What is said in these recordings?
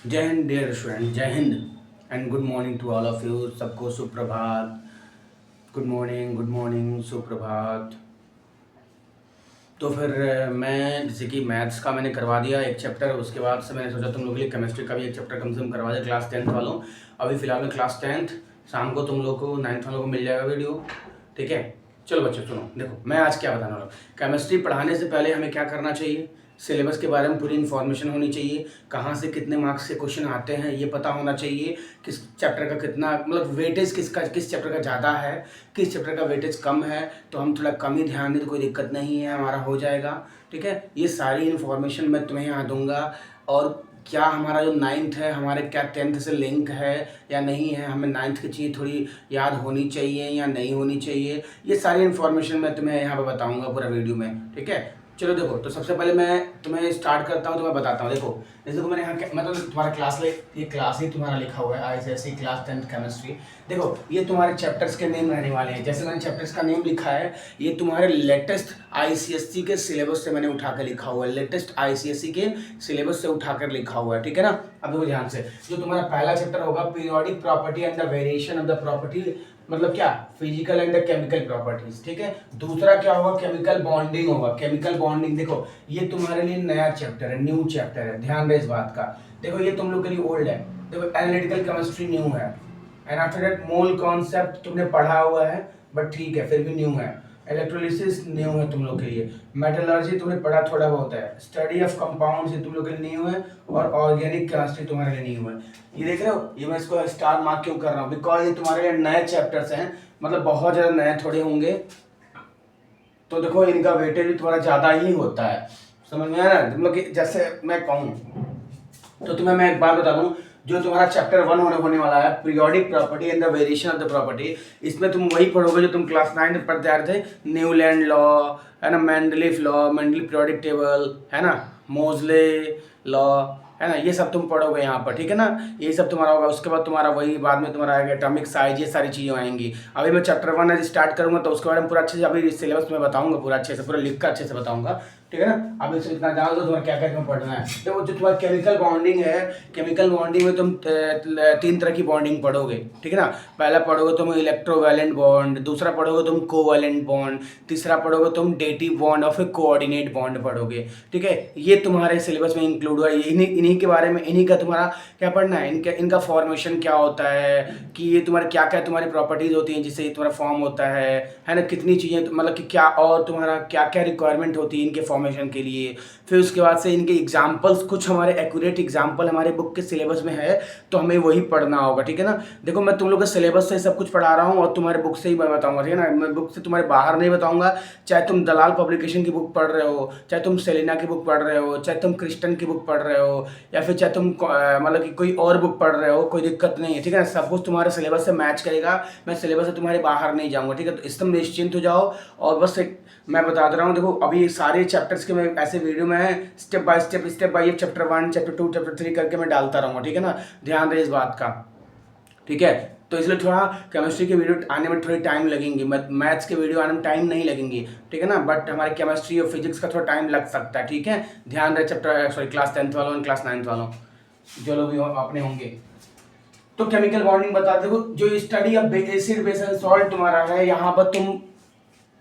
जय Hind dear student, जय Hind and good morning to all of you. सबको सुप्रभात। गुड मॉर्निंग सुप्रभात। तो फिर मैं जैसे कि मैथ्स का मैंने करवा दिया एक चैप्टर, उसके बाद से मैंने सोचा तुम लोग के लिए केमिस्ट्री का भी एक चैप्टर कम से कम करवा दिया क्लास 10th वालों। अभी फिलहाल में क्लास 10th, शाम को तुम लोग को 9th वालों को मिल जाएगा वीडियो। ठीक है, चलो बच्चों सुनो, देखो मैं आज क्या बताने वाला हूँ। केमिस्ट्री पढ़ाने से पहले हमें क्या करना चाहिए, सिलेबस के बारे में पूरी इन्फॉर्मेशन होनी चाहिए, कहाँ से कितने मार्क्स के क्वेश्चन आते हैं ये पता होना चाहिए, किस चैप्टर का कितना मतलब वेटेज किस चैप्टर का ज़्यादा है, किस चैप्टर का वेटेज कम है, तो हम थोड़ा कम ही ध्यान दें तो कोई दिक्कत नहीं है, हमारा हो जाएगा। ठीक है, ये सारी इन्फॉर्मेशन मैं तुम्हें यहाँ दूंगा। और क्या हमारा जो 9th है, हमारे क्या 10th से लिंक है या नहीं है, हमें 9th की चीज़ थोड़ी याद होनी चाहिए या नहीं होनी चाहिए, ये सारी इन्फॉर्मेशन मैं तुम्हें यहाँ पे बताऊंगा पूरा वीडियो में। ठीक है, चलो देखो, तो सबसे पहले मैं तुम्हें स्टार्ट करता हूँ, तो मैं बताता हूँ। देखो जैसे देखो मैंने यहाँ मतलब तुम्हारा क्लास ये क्लास ही तुम्हारा लिखा हुआ है ICSE क्लास 10th केमिस्ट्री। देखो ये तुम्हारे चैप्टर्स के नेम रहने वाले हैं। जैसे मैंने चैप्टर्स का नेम लिखा है, ये तुम्हारे लेटेस्ट ICSE के सिलेबस से मैंने उठा कर लिखा हुआ है, लेटेस्ट ICSE के सिलेबस से उठा कर लिखा हुआ है। ठीक है ना, अब देखो ध्यान से, जो तुम्हारा पहला चैप्टर होगा periodic property and the variation of the property, मतलब क्या, फिजिकल एंड केमिकल प्रॉपर्टीज। ठीक है, दूसरा क्या होगा, केमिकल बॉन्डिंग होगा। केमिकल बॉन्डिंग देखो ये तुम्हारे लिए नया चैप्टर है, न्यू चैप्टर है, ध्यान रहे इस बात का। देखो ये तुम लोग के लिए ओल्ड है। देखो एनालिटिकल केमिस्ट्री न्यू है, and after that mole concept तुमने पढ़ा हुआ है बट ठीक है फिर भी न्यू है। इलेक्ट्रोलिसिस न्यू है तुम लोग के लिए। मेटलर्जी तुमने पढ़ा थोड़ा बहुत है। स्टडी ऑफ कंपाउंड्स तुम लोग के लिए न्यू है, और ऑर्गेनिक केमिस्ट्री तुम्हारे लिए न्यू है। ये देख रहे हो, ये मैं इसको स्टार मार्क क्यों कर रहा हूँ, बिकॉज ये तुम्हारे लिए नए चैप्टर्स हैं, मतलब बहुत ज़्यादा नए थोड़े होंगे, तो देखो इनका वेटेज भी थोड़ा ज़्यादा ही होता है। समझ में आया ना, मतलब कि जैसे मैं कहूँ तो तुम्हें मैं एक बात बता दूं, जो तुम्हारा चैप्टर 1 होने वाला है, periodic property and the variation of the property, इसमें तुम वही पढ़ोगे जो तुम क्लास 9 में पढ़ते आ रहे थे। न्यूलैंड लॉ है ना, Mendeleev law, Mendeleev periodic table है ना, मोजले लॉ है ना, ये सब तुम पढ़ोगे यहाँ पर। ठीक है ना, ये सब तुम्हारा होगा। उसके बाद तुम्हारा वही बाद में तुम्हारा आएगा एटॉमिक साइज, ये सारी चीज़ें आएंगी। अभी मैं चैप्टर 1 आज स्टार्ट करूँगा तो उसके बारे में पूरा अच्छे से अभी सिलेबस में बताऊँगा, पूरा अच्छे से पूरा लिख कर अच्छे से बताऊँगा। ठीक है ना, अब इससे इतना जान लो तुम्हारा क्या क्या तुम्हें पढ़ना है। देखो जो तुम्हारा केमिकल बॉन्डिंग है, केमिकल बॉन्डिंग में तुम 3 तरह की बॉन्डिंग पढ़ोगे। ठीक है ना, पहला पढ़ोगे तुम इलेक्ट्रोवैलेंट बॉन्ड, दूसरा पढ़ोगे तुम कोवैलेंट बॉन्ड, तीसरा पढ़ोगे तुम डेटिव बॉन्ड और फिर कोऑर्डिनेट बॉन्ड पढ़ोगे। ठीक है, ये तुम्हारे सिलेबस में इंक्लूड हुआ है। इन्हीं के बारे में, इन्हीं का तुम्हारा क्या पढ़ना है, इनका फॉर्मेशन क्या होता है, कि ये तुम्हारे क्या क्या तुम्हारी प्रॉपर्टीज होती हैं जिससे ये तुम्हारा फॉर्म होता है ना, कितनी चीज़ें मतलब कि क्या, और तुम्हारा क्या क्या रिक्वायरमेंट होती है इनके फॉर्मेशन के लिए। फिर उसके बाद से इनके एग्जाम्पल्स, कुछ हमारे एक्यूरेट एग्जाम्पल हमारे बुक के सिलेबस में है, तो हमें वही पढ़ना होगा। ठीक है ना, देखो मैं तुम लोग के सिलेबस से सब कुछ पढ़ा रहा हूँ और तुम्हारे बुक से ही मैं बताऊंगा। ठीक है ना, मैं बुक से तुम्हारे बाहर नहीं बताऊंगा। चाहे तुम दलाल पब्लिकेशन की बुक पढ़ रहे हो, चाहे तुम सेलिना की बुक पढ़ रहे हो, चाहे तुम क्रिस्टन की बुक पढ़ रहे हो, या फिर चाहे तुम मतलब कि कोई और बुक पढ़ रहे हो, कोई दिक्कत नहीं है। ठीक है ना, सब कुछ तुम्हारे सिलेबस से मैच करेगा, मैं सिलेबस से तुम्हारे बाहर नहीं जाऊंगा। ठीक है, तो एकदम निश्चिंत हो जाओ। और बस एक मैं बता दे रहा हूँ, देखो अभी सारे चैप्टर्स के मैं ऐसे वीडियो में step by chapter 1 chapter 2 chapter 3 करके मैं डालता रहूँगा। ठीक है ना, ध्यान रहे इस बात का। ठीक है, तो इसलिए थोड़ा केमिस्ट्री के वीडियो आने में थोड़ी टाइम लगेंगी, मैथ्स के वीडियो आने में टाइम नहीं लगेंगी। ठीक है ना, बट हमारे केमिस्ट्री और फिजिक्स का थोड़ा टाइम लग सकता है। ठीक है, ध्यान रहे चैप्टर क्लास 10th वालों और क्लास 9th वालों जो लोग भी अपने होंगे। तो केमिकल बॉन्डिंग बता, देखो जो study of acid base and salt तुम्हारा है, यहाँ पर तुम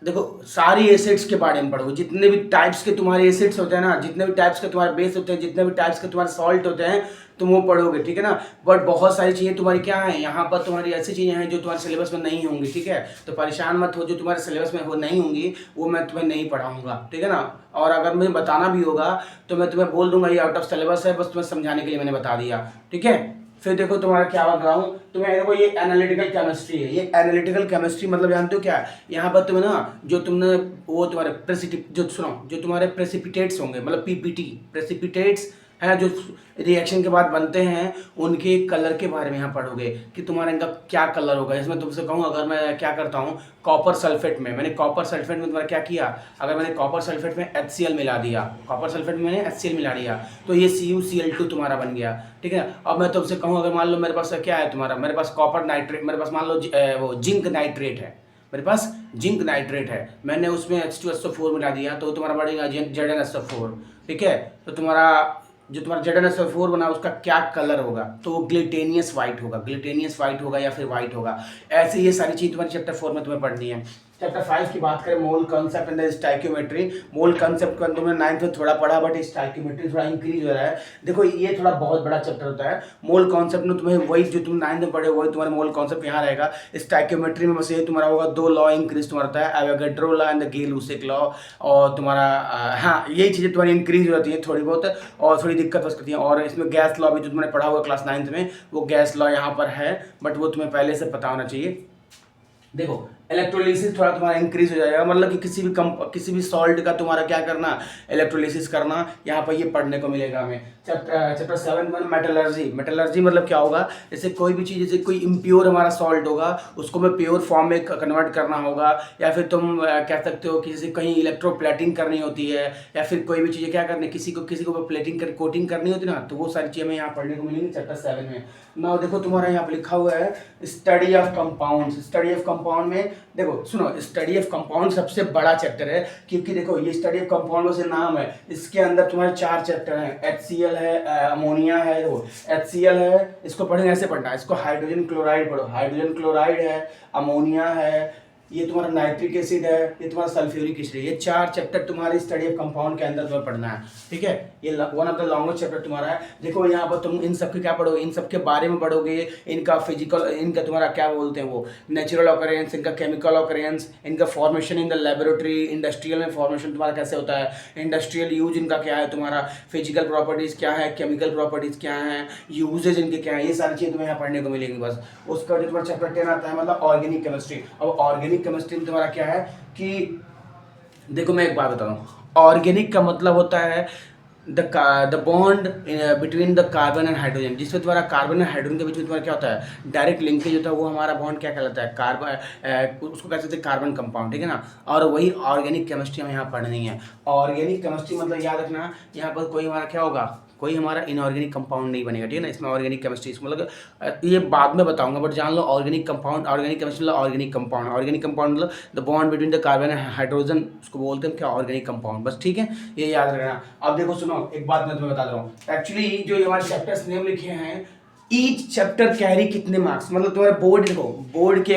देखो सारी एसिड्स के बारे में पढ़ो, जितने भी टाइप्स के तुम्हारे एसिड्स होते हैं ना, जितने भी टाइप्स के तुम्हारे बेस होते हैं, जितने भी टाइप्स के तुम्हारे सॉल्ट होते हैं, तुम वो पढ़ोगे। ठीक है ना, बट बहुत सारी चीज़ें तुम्हारी क्या है, यहाँ पर तुम्हारी ऐसी चीज़ें हैं जो तुम्हारे सिलेबस में नहीं होंगी। ठीक है, तो परेशान मत हो, जो तुम्हारे सिलेबस में वो नहीं होंगी वो मैं तुम्हें नहीं पढ़ाऊंगा। ठीक है ना, और अगर मुझे बताना भी होगा तो मैं तुम्हें बोल दूंगा ये आउट ऑफ सिलेबस है, बस तुम्हें समझाने के लिए मैंने बता दिया। ठीक है, फिर देखो तुम्हारा क्या बता रहा हूँ तुम्हें, देखो ये एनालिटिकल केमिस्ट्री है। ये एनालिटिकल केमिस्ट्री मतलब जानते हो क्या है, यहाँ पर तुम्हें ना जो तुमने वो तुम्हारे जो सुनो, जो तुम्हारे प्रेसिपिटेट्स होंगे, मतलब पीपीटी प्रेसिपिटेट्स हैं जो रिएक्शन के बाद बनते हैं, उनके कलर के बारे में यहाँ पढ़ोगे कि तुम्हारा इनका क्या कलर होगा। इसमें तुमसे कहूँ, अगर मैं क्या करता हूँ, कॉपर सल्फेट में मैंने तुम्हारा क्या किया, अगर मैंने कॉपर सल्फेट में HCl मिला दिया, कॉपर सल्फेट में मैंने HCl मिला दिया, तो ये CuCl2 तुम्हारा बन गया। ठीक है, अब मैं तुमसे कहूँ, अगर मान लो मेरे पास क्या है तुम्हारा, मेरे पास कॉपर नाइट्रेट, मेरे पास मान लो वो जिंक नाइट्रेट है, मेरे पास जिंक नाइट्रेट है, मैंने उसमें H2SO4 मिला दिया तो तुम्हारा बढ़ेगा ZnSO4। ठीक है, तो तुम्हारा जो तुम्हारा ZnSO4 बना उसका क्या कलर होगा, तो वो ग्लिटेनियस वाइट होगा, ग्लिटेनियस वाइट होगा या फिर वाइट होगा। ऐसे ये सारी चीज़ तुम्हारे चैप्टर 4 में तुम्हें पढ़नी है। चैप्टर 5 की बात करें, mole concept and stoichiometry. Mole concept का तुमने 9th में थोड़ा पढ़ा, बट स्टाइक्योमेट्री थोड़ा इंक्रीज हो रहा है। देखो ये थोड़ा बहुत बड़ा चैप्टर होता है। मोल कॉन्सेप्ट में तुम्हें वही जो तुम 9th में पढ़े वही तुम्हारा मोल कॉन्सेप्ट यहाँ रहेगा। स्टाइक्योमेट्री में बस ये तुम्हारा होगा 2 लॉ इंक्रीज तुम्हारा होता है, Avogadro law and the Gay Lussac law. और तुम्हारा हाँ यही चीज़ें तुम्हारी इंक्रीज हो जाती है थोड़ी बहुत, और थोड़ी दिक्कत हो सकती है। और इसमें गैस लॉ भी जो तुमने पढ़ा हुआ क्लास 9th में, वो गैस लॉ यहाँ पर है, बट वो तुम्हें पहले से पता होना चाहिए। देखो इलेक्ट्रोलिसिस थोड़ा तुम्हारा इंक्रीज हो जाएगा, मतलब कि किसी भी सॉल्ट का तुम्हारा क्या करना, इलेक्ट्रोलिसिस करना, यहाँ पर ये पढ़ने को मिलेगा हमें। चैप्टर 7 में मेटलर्जी। मेटलर्जी मतलब क्या होगा, जैसे कोई भी चीज़, जैसे कोई इम्प्योर हमारा सॉल्ट होगा उसको में प्योर फॉर्म में कन्वर्ट करना होगा, या फिर तुम कह सकते हो कि जैसे कहीं इलेक्ट्रोप्लेटिंग करनी होती है, या फिर कोई भी चीज़ें क्या करनी, किसी को प्लेटिंग कर कोटिंग करनी होती है ना, तो वो सारी चीज़ें हमें यहाँ पढ़ने को मिलेंगी चैप्टर 7 में। ना देखो तुम्हारा यहाँ पर लिखा हुआ है study of compounds. Study of compound में देखो सुनो, स्टडी ऑफ कंपाउंड सबसे बड़ा चैप्टर है, क्योंकि देखो ये स्टडी ऑफ कंपाउंड से नाम है, इसके अंदर तुम्हारे 4 चैप्टर हैं। HCl है, अमोनिया है, देखो HCl है, इसको पढ़ेंगे ऐसे पढ़ना है, इसको हाइड्रोजन क्लोराइड पढ़ो, हाइड्रोजन क्लोराइड है, अमोनिया है, ये तुम्हारा नाइट्रिक एसिड है, ये तुम्हारा सल्फ्यूरिक एसिड है। ये 4 चैप्टर तुम्हारे स्टडी ऑफ कंपाउंड के अंदर तुम्हें पढ़ना है, ठीक है। ये one of the longest chapter तुम्हारा है। देखो यहाँ पर तुम इन सब के क्या पढ़ोगे, इन सब के बारे में पढ़ोगे, इनका फिजिकल, इनका तुम्हारा क्या बोलते हैं वो नेचुरल ऑकरेंस, इनका केमिकल ऑकरेंस, इनका formation in the laboratory, industrial में फॉर्मेशन तुम्हारा कैसे होता है, इंडस्ट्रियल यूज इनका क्या है, तुम्हारा फिजिकल प्रॉपर्टीज़ क्या है, केमिकल प्रॉपर्टीज़ क्या है, यूजेज इनके क्या है, ये सारी चीज़ तुम्हें यहाँ पढ़ने को मिलेंगी बस। उसका जो तुम्हारा चैप्टर 10 आता है मतलब ऑर्गेनिक केमिस्ट्री। अब ऑर्गेनिक केमिस्ट्री में तुम्हारा क्या है कि देखो मैं एक बात बता रहा हूँ, ऑर्गेनिक का मतलब होता है the bond between the carbon and hydrogen, जिसमें तुम्हारा कार्बन एंड हाइड्रोजन के बीच में तुम्हारा क्या होता है, डायरेक्ट लिंकेज होता है, वो हमारा बॉन्ड क्या कहलाता है, कार्बन, उसको कह सकते हैं कार्बन कंपाउंड, ठीक है ना। और वही ऑर्गेनिक केमिस्ट्री हमें यहाँ पढ़नी है। ऑर्गेनिक केमिस्ट्री मतलब याद रखना, यहाँ पर कोई हमारा क्या होगा, कोई हमारा इनऑर्गेनिक कंपाउंड नहीं बनेगा, ठीक है ना। इसमें ऑर्गेनिक केमिस्ट्री मतलब ये बाद में बताऊंगा, बट जान लो ऑर्गेनिक कंपाउंड, ऑर्गेनिक केमिस्ट्री मतलब ऑर्गेनिक कंपाउंड। ऑर्गेनिक कंपाउंड मतलब the bond between the carbon and hydrogen, उसको बोलते हैं क्या, ऑर्गेनिक कंपाउंड, बस ठीक है, ये याद रखना। अब देखो सुनो, एक बात मैं तुम्हें बता रहा हूँ, एक्चुअली जो हमारे चैप्टर्स नेम लिखे हैं, ईच चैप्टर कैरी कितने मार्क्स, मतलब तुम्हारे बोर्ड देखो, बोर्ड के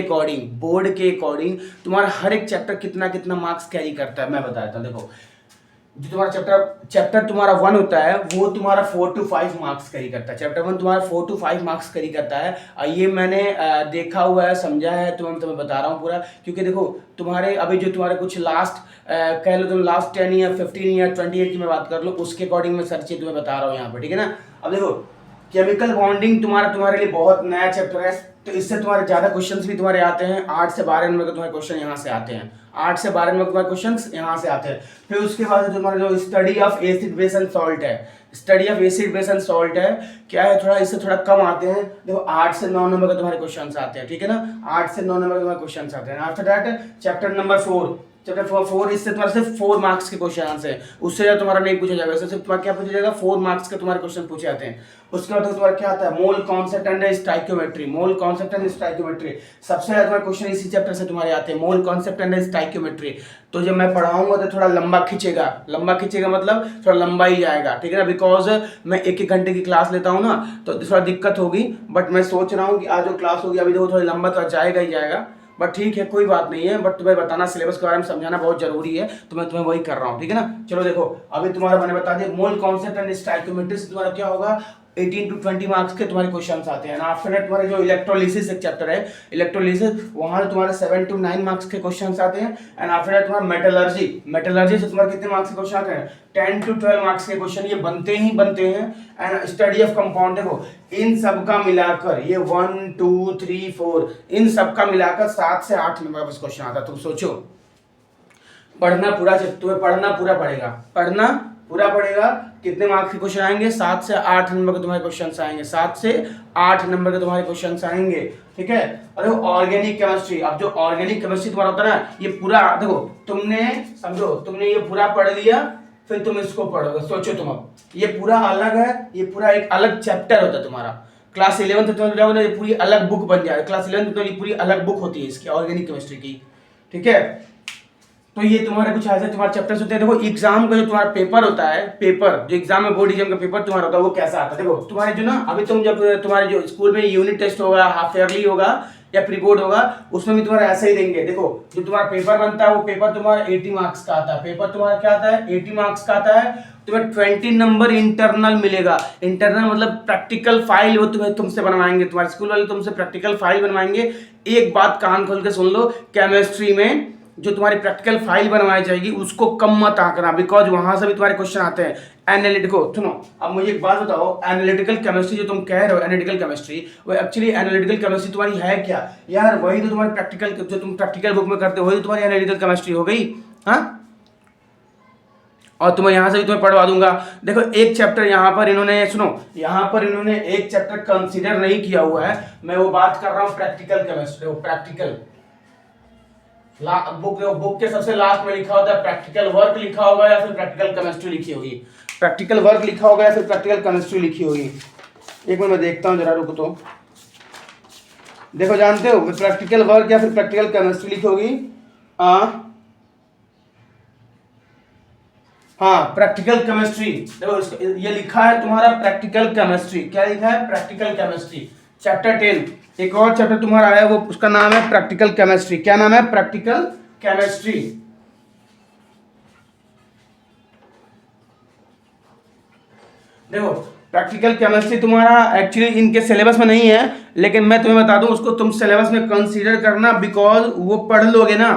अकॉर्डिंग तुम्हारा हर एक चैप्टर कितना कितना मार्क्स कैरी करता है, मैं बताता हूँ। देखो जो तुम्हारा चैप्टर तुम्हारा 1 होता है वो तुम्हारा 4 to 5 मार्क्स कैरी करता है। चैप्टर 1 तुम्हारा 4 to 5 मार्क्स कैरी करता है। ये मैंने देखा हुआ है, समझा है, तो मैं तुम्हें बता रहा हूँ पूरा, क्योंकि देखो तुम्हारे अभी जो तुम्हारे कुछ लास्ट कह लो तुम लास्ट 10 या 15 या 28 की मैं बात कर लो, उसके अकॉर्डिंग मैं सर चीज तुम्हें बता रहा हूँ यहाँ पर, ठीक है ना। अब देखो केमिकल बॉन्डिंग तुम्हारे लिए बहुत नया चैप्टर है, तो इससे तुम्हारे ज़्यादा क्वेश्चंस भी तुम्हारे आते हैं। 8 से 12 नंबर के तुम्हारे क्वेश्चन यहाँ से आते हैं, 8 से 12 नंबर के तुम्हारे क्वेश्चंस यहाँ से आते हैं। फिर उसके बाद तुम्हारा जो study of acid base and salt है, study of acid base and salt है, क्या है थोड़ा इससे थोड़ा कम आते हैं। देखो 8 से 9 नंबर के तुम्हारे क्वेश्चंस आते हैं, ठीक है ना, 8 से 9 नंबर के तुम्हारे क्वेश्चंस आते हैं। After that chapter number 4, chapter 4 इससे तुम्हारे सिर्फ 4 मार्क्स के क्वेश्चन है, उससे ज़्यादा तुम्हारा नहीं पूछा जाएगा, इससे सिर्फ तुम्हारा क्या पूछा जाएगा, 4 मार्क्स के तुम्हारे क्वेश्चन पूछे जाते हैं। उसके बाद तुम्हारा क्या आता है, mole concept and stoichiometry. Mole concept and stoichiometry सबसे ज़्यादा तुम्हारे क्वेश्चन इसी चैप्टर से तुम्हारे आते हैं, मोल कॉन्सेप्ट एंड स्टाइक्योमेट्री। तो जब मैं पढ़ाऊंगा तो थोड़ा लंबा खींचेगा मतलब थोड़ा लंबा ही जाएगा, ठीक है ना, बिकॉज मैं 1-1 घंटे की क्लास लेता हूँ ना, तो थोड़ा दिक्कत होगी। बट मैं सोच रहा हूँ कि आज जो क्लास होगी अभी देखो थोड़ा लंबा तो जाएगा ही जाएगा, बट ठीक है कोई बात नहीं है, बट तुम्हें बताना सिलेबस के बारे में समझाना बहुत जरूरी है, तो मैं तुम्हें वही कर रहा हूँ, ठीक है ना। चलो देखो अभी तुम्हारा मैंने बता दिया मोल कॉन्सेप्ट एंड स्टाइक्योमेट्री से तुम्हारा क्या होगा, 18 to 20 मार्क्स के तुम्हारे क्वेश्चंस आते हैं। आफ्टर दैट तुम्हारे जो इलेक्ट्रोलिसिस एक चैप्टर है, इलेक्ट्रोलिसिस, वहां तुम्हारे 7 to 9 मार्क्स के क्वेश्चंस आते हैं। एंड आफ्टर दैट तुम्हारा मेटलर्जी से तुम्हारे कितने मार्क्स के क्वेश्चन आते हैं, 10 to 12 मार्क्स के क्वेश्चन ये बनते हैं। एंड स्टडी ऑफ कंपाउंड, देखो इन सब का मिलाकर ये 1 2 3 4 इन सब का मिलाकर 7 से 8 नंबर का क्वेश्चन आता है। तुम सोचो, पढ़ना पूरा, तुम्हें पढ़ना पूरा पड़ेगा। कितने मार्क्स के क्वेश्चन आएंगे, 7 से 8 नंबर के तुम्हारे क्वेश्चन आएंगे, 7 से 8 नंबर के तुम्हारे क्वेश्चन आएंगे, ठीक है। और ऑर्गेनिक केमिस्ट्री, अब जो ऑर्गेनिक केमिस्ट्री तुम्हारा होता है ना, ये पूरा देखो तुमने ये पूरा पढ़ लिया, फिर तुम इसको पढ़ोगे। सोचो तुम, अब ये पूरा अलग है, ये पूरा एक अलग चैप्टर होता है तुम्हारा। क्लास 11 तक तुम जाओगे ना, ये पूरी अलग बुक बन जाए। क्लास 11 तक तो ये पूरी अलग बुक होती है इसकी, ऑर्गेनिक केमिस्ट्री की, ठीक है। तो ये तुम्हारे कुछ ऐसे तुम्हारे चैप्टर्स होते हैं। देखो एग्जाम का जो तुम्हारा पेपर होता है, पेपर जो एग्जाम में बोर्ड एग्जाम का पेपर तुम्हारा होता है वो कैसा आता है। देखो तुम्हारे जो ना अभी तुम जब तुम्हारे जो स्कूल में यूनिट टेस्ट होगा, हाफ ईयरली होगा या प्री बोर्ड होगा, उसमें भी तुम्हारा ऐसे ही देंगे। देखो जो तुम्हारा पेपर बनता है वो पेपर तुम्हारा 80 मार्क्स का आता है। पेपर तुम्हारा क्या आता है, 80 मार्क्स का आता है। तुम्हें 20 नंबर इंटरनल मिलेगा। इंटरनल मतलब प्रैक्टिकल फाइल, वो तुम्हें तुमसे बनवाएंगे, तुम्हारे स्कूल वाले तुमसे प्रैक्टिकल फाइल बनवाएंगे। एक बात कान खोल के सुन लो, केमिस्ट्री में जो तुम्हारी प्रैक्टिकल फाइल बनवाई जाएगी उसको कम मत आंकना, बिकॉज वहां से भी तुम्हारे क्वेश्चन आते हैं। एनालिटिकल सुनो, अब मुझे एक बात बताओ, एनालिटिकल केमिस्ट्री जो तुम कह रहे हो एनालिटिकल केमिस्ट्री, वो एक्चुअली एनालिटिकल केमिस्ट्री तुम्हारी है क्या यार? वही तो तुम्हारी प्रैक्टिकल जो तुम प्रैक्टिकल बुक में करते हो वही तो तुम्हारी एनालिटिकल केमिस्ट्री हो गई। हाँ, और तुम्हें यहां से भी तुम्हें पढ़वा दूंगा। देखो एक चैप्टर यहाँ पर इन्होंने, सुनो, यहाँ पर इन्होंने एक चैप्टर कंसीडर नहीं किया हुआ है। मैं वो बात कर रहा हूँ प्रैक्टिकल केमिस्ट्री। वो प्रैक्टिकल बुक के सबसे लास्ट में लिखा होता है प्रैक्टिकल वर्क लिखा होगा या फिर प्रैक्टिकल केमिस्ट्री लिखी होगी। प्रैक्टिकल वर्क लिखा होगा या फिर प्रैक्टिकल केमिस्ट्री लिखी होगी। एक मिनट मैं देखता हूँ जरा, रुको तो। देखो जानते हो प्रैक्टिकल वर्क या फिर प्रैक्टिकल केमिस्ट्री लिखी होगी। हाँ, प्रैक्टिकल केमिस्ट्री। देखो ये लिखा है तुम्हारा प्रैक्टिकल केमिस्ट्री। क्या लिखा है? Practical chemistry chapter 10। एक और चैप्टर तुम्हारा आया, वो उसका नाम है प्रैक्टिकल केमिस्ट्री। क्या नाम है? Practical chemistry. देखो प्रैक्टिकल केमिस्ट्री तुम्हारा एक्चुअली इनके सिलेबस में नहीं है, लेकिन मैं तुम्हें बता दूं उसको तुम सिलेबस में कंसीडर करना, बिकॉज वो पढ़ लोगे ना।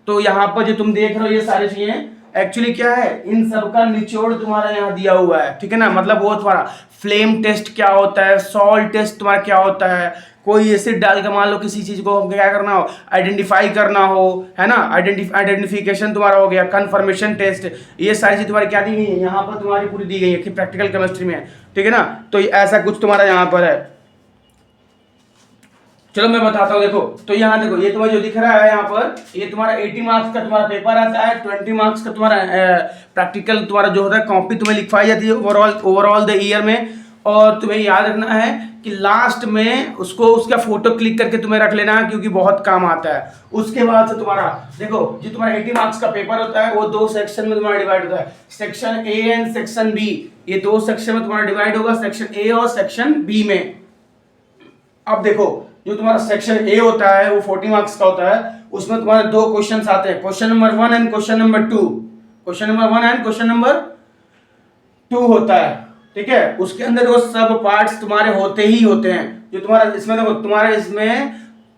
तो यहाँ पर जो तुम देख रहे हो ये सारी चीजें एक्चुअली क्या है, इन सब का निचोड़ तुम्हारा यहाँ दिया हुआ है, ठीक है ना। मतलब वो तुम्हारा फ्लेम टेस्ट क्या होता है, सॉल्ट टेस्ट तुम्हारा क्या होता है, कोई एसिड डाल के मान लो किसी चीज को क्या करना हो, आइडेंटिफाई करना हो, है ना, आइडेंटिफिकेशन तुम्हारा हो गया, कंफर्मेशन टेस्ट, ये सारी चीज तुम्हारी क्या दी गई है यहाँ पर, तुम्हारी पूरी दी गई है कि प्रैक्टिकल केमिस्ट्री में, ठीक है ना। तो ऐसा कुछ तुम्हारा यहाँ पर है। चलो मैं बताता हूँ। देखो तो यहाँ देखो ये तुम्हें जो दिख रहा है यहाँ पर, ये तुम्हारा 80 मार्क्स का तुम्हारा पेपर आता है, 20 मार्क्स का तुम्हारा प्रैक्टिकल तुम्हारा जो होता है कॉपी तुम्हें लिखवाई जाती है ओवरऑल द ईयर में। और तुम्हें याद रखना है कि लास्ट में उसको उसका फोटो क्लिक करके तुम्हें रख लेना है, क्योंकि बहुत काम आता है। उसके बाद से तुम्हारा देखो जो तुम्हारा 80 मार्क्स का पेपर होता है वो 2 सेक्शन में तुम्हारा डिवाइड होता है, section A and section B. ये 2 सेक्शन में तुम्हारा डिवाइड होगा, सेक्शन ए और सेक्शन बी में। अब देखो जो तुम्हारा सेक्शन ए होता है वो 40 मार्क्स का होता है, उसमें तुम्हारे 2 क्वेश्चंस आते हैं, question number 1 and question number 2। Question number 1 and question number 2 होता है, ठीक है। उसके अंदर वो सब पार्ट्स तुम्हारे होते ही होते हैं। जो तुम्हारा इसमें देखो तुम्हारा इसमें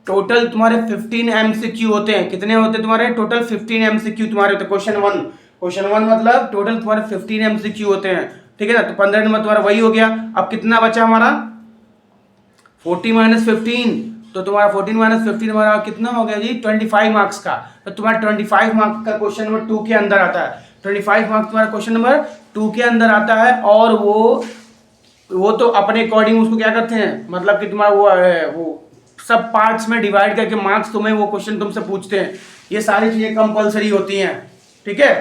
टोटल तुम्हारे 15 एमसीक्यू होते हैं। कितने होते हैं तुम्हारे? टोटल 15 एमसीक्यू तुम्हारे होते हैं। क्वेश्चन 1 मतलब टोटल तुम्हारे 15 एमसीक्यू होते हैं, ठीक है ना। तो 15 नंबर तुम्हारा वही हो गया। अब कितना बचा हमारा? 40 माइनस 15, तो तुम्हारा 14 माइनस 15 हमारा कितना हो गया जी? 25 मार्क्स का। तो तुम्हारा 25 मार्क्स का क्वेश्चन नंबर 2 के अंदर आता है। 25 मार्क्स तुम्हारा क्वेश्चन नंबर 2 के अंदर आता है। और वो तो अपने अकॉर्डिंग उसको क्या करते हैं, मतलब कि तुम्हारा वो सब पार्ट्स में डिवाइड करके मार्क्स तुम्हें वो क्वेश्चन तुमसे पूछते हैं। ये सारी चीजें कंपलसरी होती हैं, ठीक है,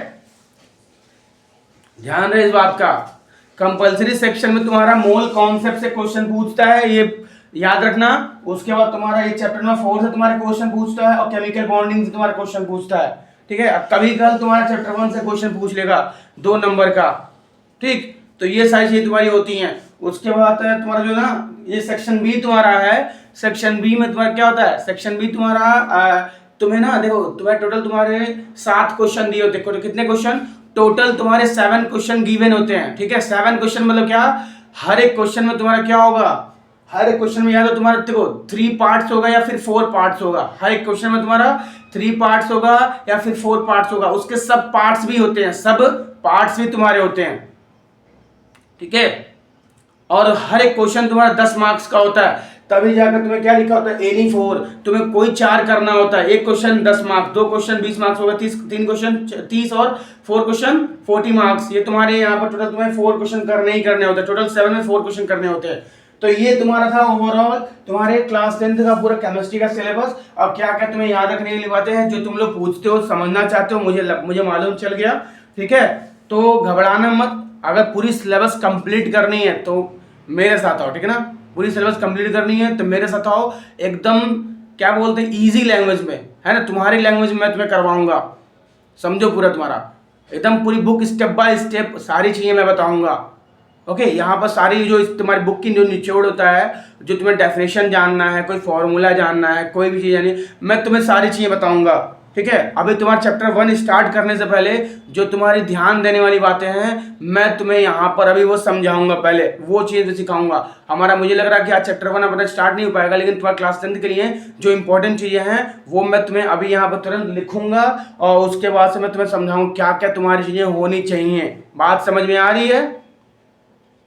ध्यान रहे इस बात का। कंपलसरी सेक्शन में तुम्हारा मोल कॉन्सेप्ट से क्वेश्चन पूछता है, ये याद रखना। उसके बाद तुम्हारा ये चैप्टर नंबर 4 से तुम्हारे क्वेश्चन पूछता है और केमिकल बॉन्डिंग से तुम्हारा क्वेश्चन पूछता है, ठीक है। कभी कल तुम्हारा चैप्टर 1 से क्वेश्चन पूछ लेगा 2 नंबर का, ठीक। तो ये सारी चीजें तुम्हारी होती हैं। उसके बाद तुम्हारा जो ना ये सेक्शन बी तुम्हारा है। सेक्शन बी में तुम्हारा क्या होता है? सेक्शन बी तुम्हारा तुम्हें ना देखो तुम्हें टोटल तुम्हारे 7 क्वेश्चन दिए होते हैं। कितने क्वेश्चन? टोटल तुम्हारे 7 क्वेश्चन गिवन होते हैं, ठीक है। 7 क्वेश्चन मतलब क्या? हर एक क्वेश्चन में तुम्हारा क्या होगा? हर एक क्वेश्चन में या तो तुम्हारा देखो 3 पार्ट्स होगा या फिर 4 पार्ट्स होगा। हर एक क्वेश्चन में तुम्हारा 3 पार्ट्स होगा या फिर 4 पार्ट्स होगा। उसके सब पार्ट्स भी होते हैं, सब पार्ट्स भी तुम्हारे होते हैं, ठीक है। और हर एक क्वेश्चन तुम्हारा 10 मार्क्स का होता है। तभी जाकर तुम्हें क्या लिखा होता है? एनी 4। तुम्हें कोई 4 करना होता है। एक क्वेश्चन 10 मार्क्स, 2 क्वेश्चन 20 मार्क्स होगा, 3 क्वेश्चन 30 और 4 क्वेश्चन 40 मार्क्स। ये तुम्हारे यहाँ पर टोटल तुम्हें 4 क्वेश्चन करने ही करने होते हैं। टोटल 7 में 4 क्वेश्चन करने होते हैं। तो ये तुम्हारा था ओवरऑल तुम्हारे क्लास 10th का पूरा केमिस्ट्री का सिलेबस। अब क्या क्या तुम्हें याद रखने के लिए बातें हैं जो तुम लोग पूछते हो, समझना चाहते हो, मुझे मालूम चल गया, ठीक है। तो घबराना मत। अगर पूरी सिलेबस कंप्लीट करनी है तो मेरे साथ आओ, ठीक है ना। पूरी सिलेबस कंप्लीट करनी है तो मेरे साथ आओ। एकदम क्या बोलते हैं, इजी लैंग्वेज में, है ना, तुम्हारी लैंग्वेज में मैं तुम्हें करवाऊंगा, समझो पूरा तुम्हारा एकदम पूरी बुक स्टेप बाय स्टेप सारी चीज़ें मैं बताऊंगा। ओके, यहाँ पर सारी जो तुम्हारी बुक की जो निचोड़ होता है, जो तुम्हें डेफिनेशन जानना है, कोई फॉर्मूला जानना है, कोई भी चीज़ यानी मैं तुम्हें सारी चीज़ें बताऊंगा। ठीक है, अभी तुम्हारा चैप्टर 1 स्टार्ट करने से पहले जो तुम्हारी ध्यान देने वाली बातें हैं मैं तुम्हें यहाँ पर अभी वो समझाऊंगा, पहले वो चीज़ सिखाऊंगा। हमारा मुझे लग रहा है कि आज चैप्टर 1 अपना स्टार्ट नहीं हो पाएगा, लेकिन तुम्हारा क्लास 10 के लिए जो इंपॉर्टेंट चीज़ें हैं वो मैं तुम्हें अभी यहाँ पर तुरंत लिखूंगा और उसके बाद से मैं तुम्हें समझाऊंगा क्या क्या तुम्हारी चीज़ें होनी चाहिए। बात समझ में आ रही है?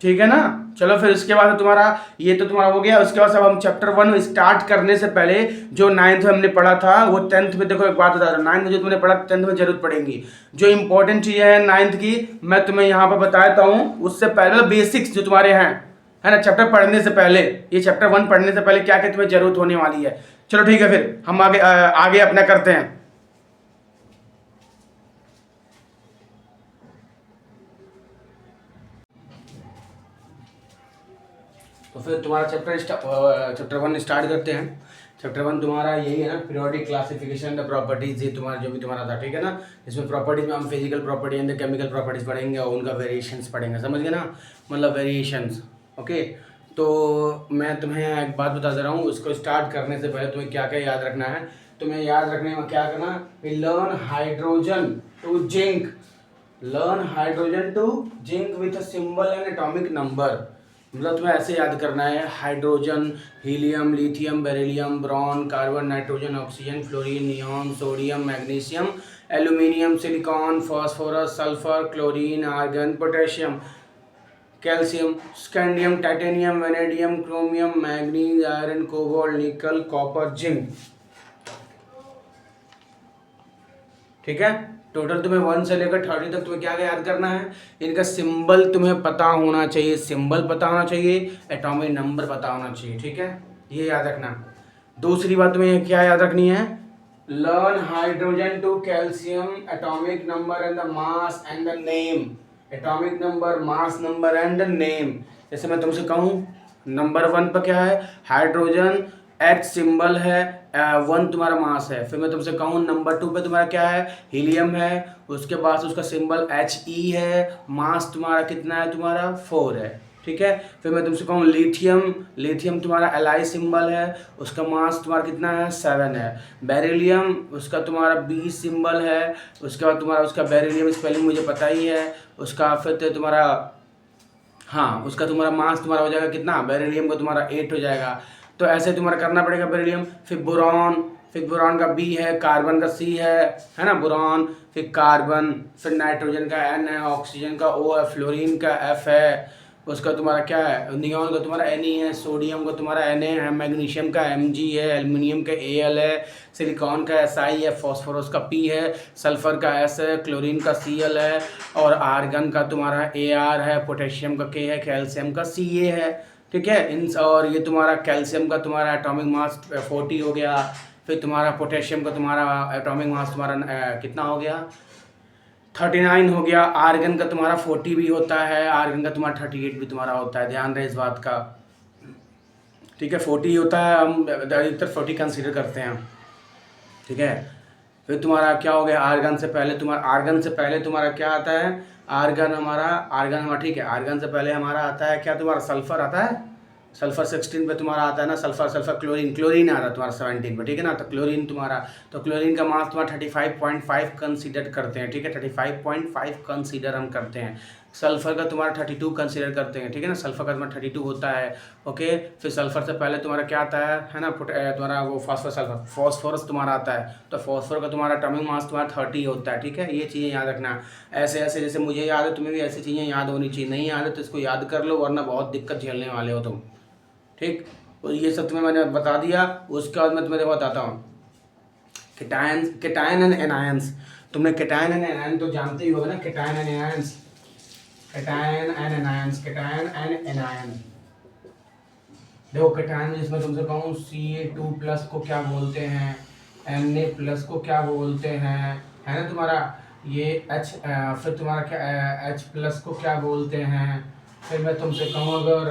ठीक है ना। चलो फिर इसके बाद तुम्हारा ये तो तुम्हारा हो गया। उसके बाद सब हम चैप्टर 1 स्टार्ट करने से पहले जो 9th में हमने पढ़ा था वो 10th में, देखो एक बात बता रहा हूँ, 9th में जो तुमने पढ़ा 10th में जरूर पढ़ेंगी। जो इंपॉर्टेंट चीज़ें हैं 9th की मैं तुम्हें यहाँ पर बताता हूँ। उससे पहले बेसिक्स जो तुम्हारे हैं, है ना, चैप्टर पढ़ने से पहले, ये चैप्टर 1 पढ़ने से पहले क्या क्या तुम्हें जरूरत होने वाली है। चलो ठीक है, फिर हम आगे आगे अपना करते हैं। तो फिर तुम्हारा चैप्टर 1 स्टार्ट करते हैं। चैप्टर 1 तुम्हारा यही है ना, पीरियोडिक क्लासिफिकेशन द प्रॉपर्टीज, ये तुम्हारा जो भी तुम्हारा था, ठीक है ना। इसमें प्रॉपर्टीज में हम physical property and chemical properties पढ़ेंगे और उनका वेरिएशंस पढ़ेंगे, समझ गए ना, मतलब वेरिएशंस। ओके, तो मैं तुम्हें एक बात बता दे रहा हूँ, उसको स्टार्ट करने से पहले तुम्हें क्या क्या याद रखना है। तुम्हें याद रखने में क्या करना, learn hydrogen to zinc, learn hydrogen to zinc with a symbol and atomic number. मतलब तुम्हें ऐसे याद करना है, hydrogen, helium, lithium, beryllium, boron, carbon, nitrogen, oxygen, fluorine, neon, sodium, magnesium, aluminium, silicon, phosphorus, sulphur, chlorine, argon, potassium, calcium, scandium, titanium, vanadium, chromium, manganese, iron, cobalt, nickel, copper, zinc. ठीक है, total तुम्हें 1 से लेकर 30 तक तुम्हें क्या क्या याद करना है। इनका सिंबल तुम्हें पता होना चाहिए, सिंबल पता होना चाहिए, एटॉमिक नंबर पता होना चाहिए। ठीक है, ये याद रखना। दूसरी बात तुम्हें क्या याद रखनी है, learn hydrogen to calcium, atomic number and the mass and the name, atomic number, mass number and the name. जैसे मैं तुमसे कहूँ नंबर 1 पर क्या है, हाइड्रोजन, H सिंबल है, 1 तुम्हारा मास है। फिर मैं तुमसे कहूँ नंबर 2 पे तुम्हारा क्या है, हीलियम है, उसके बाद उसका सिंबल He है, मास तुम्हारा कितना है, तुम्हारा 4 है। ठीक है, फिर मैं तुमसे कहूँ लिथियम, लिथियम तुम्हारा Li सिंबल है, उसका मास तुम्हारा कितना है, 7 है। बेरिलियम, उसका तुम्हारा B सिंबल है, उसके बाद तुम्हारा उसका बेरिलियम स्पेलिंग मुझे पता ही है, उसका फिर तुम्हारा, हाँ, उसका तुम्हारा मास तुम्हारा हो जाएगा कितना, बेरिलियम का तुम्हारा 8 हो जाएगा। तो ऐसे तुम्हारा करना पड़ेगा बेरिलियम। फिर बोरॉन, फिर बोरॉन का B है, कार्बन का C है ना, बोरॉन, फिर कार्बन, फिर नाइट्रोजन का N है, ऑक्सीजन का O है, फ्लोरीन का F है, उसका तुम्हारा क्या है, नियॉन का तुम्हारा Ne है, सोडियम का तुम्हारा Na है, मैग्नीशियम का Mg है, एल्युमिनियम का Al है, सिलिकॉन का Si है, फास्फोरस का P है, सल्फर का S है, क्लोरीन का Cl है, और आर्गन का तुम्हारा Ar है, पोटेशियम का K है, कैल्शियम का Ca है। ठीक है, इन और ये तुम्हारा कैल्शियम का तुम्हारा एटॉमिक मास 40 हो गया। फिर तुम्हारा पोटेशियम का तुम्हारा एटॉमिक मास तुम्हारा कितना हो गया, 39 हो गया। आर्गन का तुम्हारा 40 भी होता है, आर्गन का तुम्हारा 38 भी तुम्हारा होता है, ध्यान रहे इस बात का। ठीक है, 40 होता है, हम अधिकतर 40 कंसीडर करते हैं। ठीक है, फिर तुम्हारा क्या हो गया, आर्गन से पहले तुम्हारा क्या आता है, आर्गन हमारा ठीक है, आर्गन से पहले हमारा आता है क्या, तुम्हारा सल्फर आता है, सल्फर 16 पे तुम्हारा आता है ना, सल्फर क्लोरीन आ रहा है तुम्हारा 17 पे, ठीक है ना। तो क्लोरीन तुम्हारा, तो क्लोरीन का मास तुम्हारा 35.5 कंसीडर करते हैं। ठीक है, 35.5 कंसीडर हम करते हैं। सल्फर का तुम्हारा 32 कंसीडर करते हैं। ठीक है ना, सल्फर का तुम्हारा 32 होता है। ओके, फिर सल्फर से पहले तुम्हारा क्या आता है ना, तुम्हारा वो फॉस्फोरस तुम्हारा आता है। तो फॉस्फोरस का तुम्हारा एटॉमिक मास तुम्हारा 30 होता है। ठीक है, ये चीज़ें याद रखना। ऐसे ऐसे जैसे मुझे याद है तुम्हें भी ऐसी चीज़ें याद होनी चाहिए, नहीं याद है तो इसको याद कर लो, वरना बहुत दिक्कत झेलने वाले हो तुम। ठीक, तो ये सब तुम्हें मैंने बता दिया। उसके बाद मैं तुम्हें बताता हूँ केटायन एंड एनायंस। तुमने केटायन एंड एनायन तो जानते ही होगा ना, cation and anions, cation and anion. देखो केटायन जिसमें तुमसे कहूँ Ca2+ को क्या बोलते हैं, Na+ को क्या बोलते हैं, है ना तुम्हारा ये H, फिर तुम्हारा क्या H+ को क्या बोलते हैं। फिर मैं तुमसे कहूँ अगर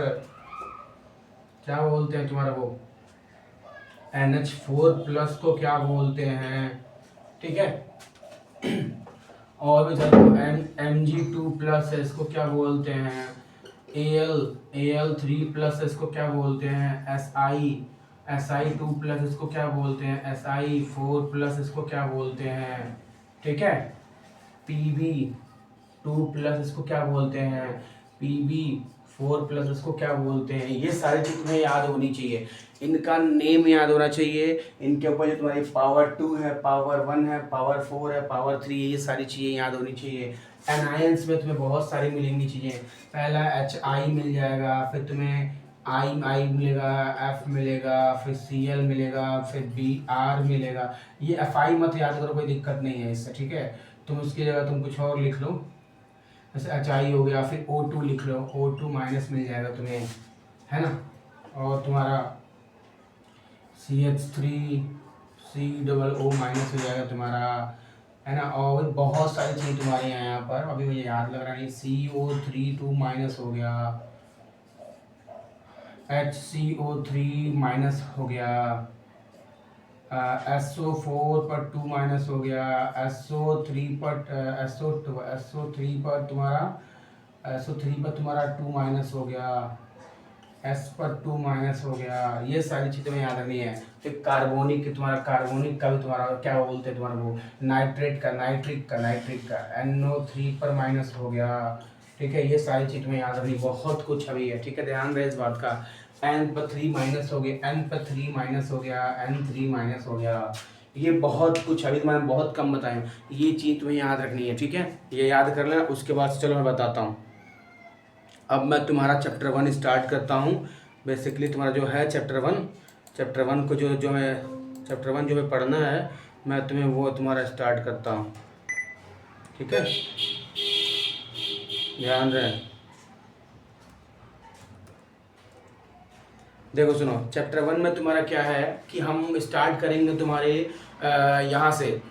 क्या बोलते हैं तुम्हारा वो NH4+ को क्या बोलते हैं। ठीक है, और भी चलो Mg2+ है, इसको क्या बोलते हैं Al3+ इसको क्या बोलते हैं Si2+, इसको क्या बोलते हैं Si4+, इसको क्या बोलते हैं, ठीक है। Pb2+, इसको क्या बोलते हैं Pb4+, इसको क्या बोलते हैं। ये सारी चीज़ तुम्हें याद होनी चाहिए, इनका नेम याद होना चाहिए, इनके ऊपर जो तुम्हारी पावर 2 है, पावर 1 है, पावर 4 है, पावर 3 है, ये सारी चीज़ें याद होनी चाहिए। एनायंस में तुम्हें बहुत सारी मिलेंगी चीज़ें, पहला HI मिल जाएगा, फिर तुम्हें I मिलेगा, F मिलेगा, फिर Cl मिलेगा, फिर Br मिलेगा। ये Fi मत याद करो, कोई दिक्कत नहीं है इससे, ठीक है। तुम उसकी जगह तुम कुछ और लिख लो, जैसे HI हो गया, फिर O2 लिख लो, O2- मिल जाएगा तुम्हें, है ना। और तुम्हारा CH3 COO- हो जाएगा तुम्हारा, है ना। और भी बहुत सारी चीज़ तुम्हारी हैं यहाँ पर, अभी मुझे याद लग रहा नहीं। CO3 हो गया, HCO3- हो गया, SO4 पर 2- हो गया, SO3 पर तुम्हारा 2- हो गया, S पर 2- हो गया। ये सारी चीज़ें में याद रखनी है। फिर कार्बोनिक कार्बोनिक का भी तुम्हारा क्या बोलते हैं, तुम्हारा वो नाइट्रिक का NO3 पर माइनस हो गया, ठीक है। ये सारी चीज़ में याद रखनी, बहुत कुछ अभी है, ठीक है, ध्यान रहे इस बात का। N पर 3- हो गया, N पर 3- हो गया, N3- हो गया। ये बहुत कुछ अभी मैंने बहुत कम बताए, ये चीज़ तुम्हें याद रखनी है, ठीक है। ये याद कर लेना, उसके बाद चलो मैं बताता हूँ। अब मैं तुम्हारा चैप्टर 1 स्टार्ट करता हूँ। बेसिकली तुम्हारा जो है चैप्टर वन को जो है चैप्टर 1 जो है पढ़ना है, मैं तुम्हें वो तुम्हारा स्टार्ट करता हूँ, ठीक है, ध्यान रहे। देखो सुनो, चैप्टर 1 में तुम्हारा क्या है कि हम स्टार्ट करेंगे तुम्हारे यहाँ से।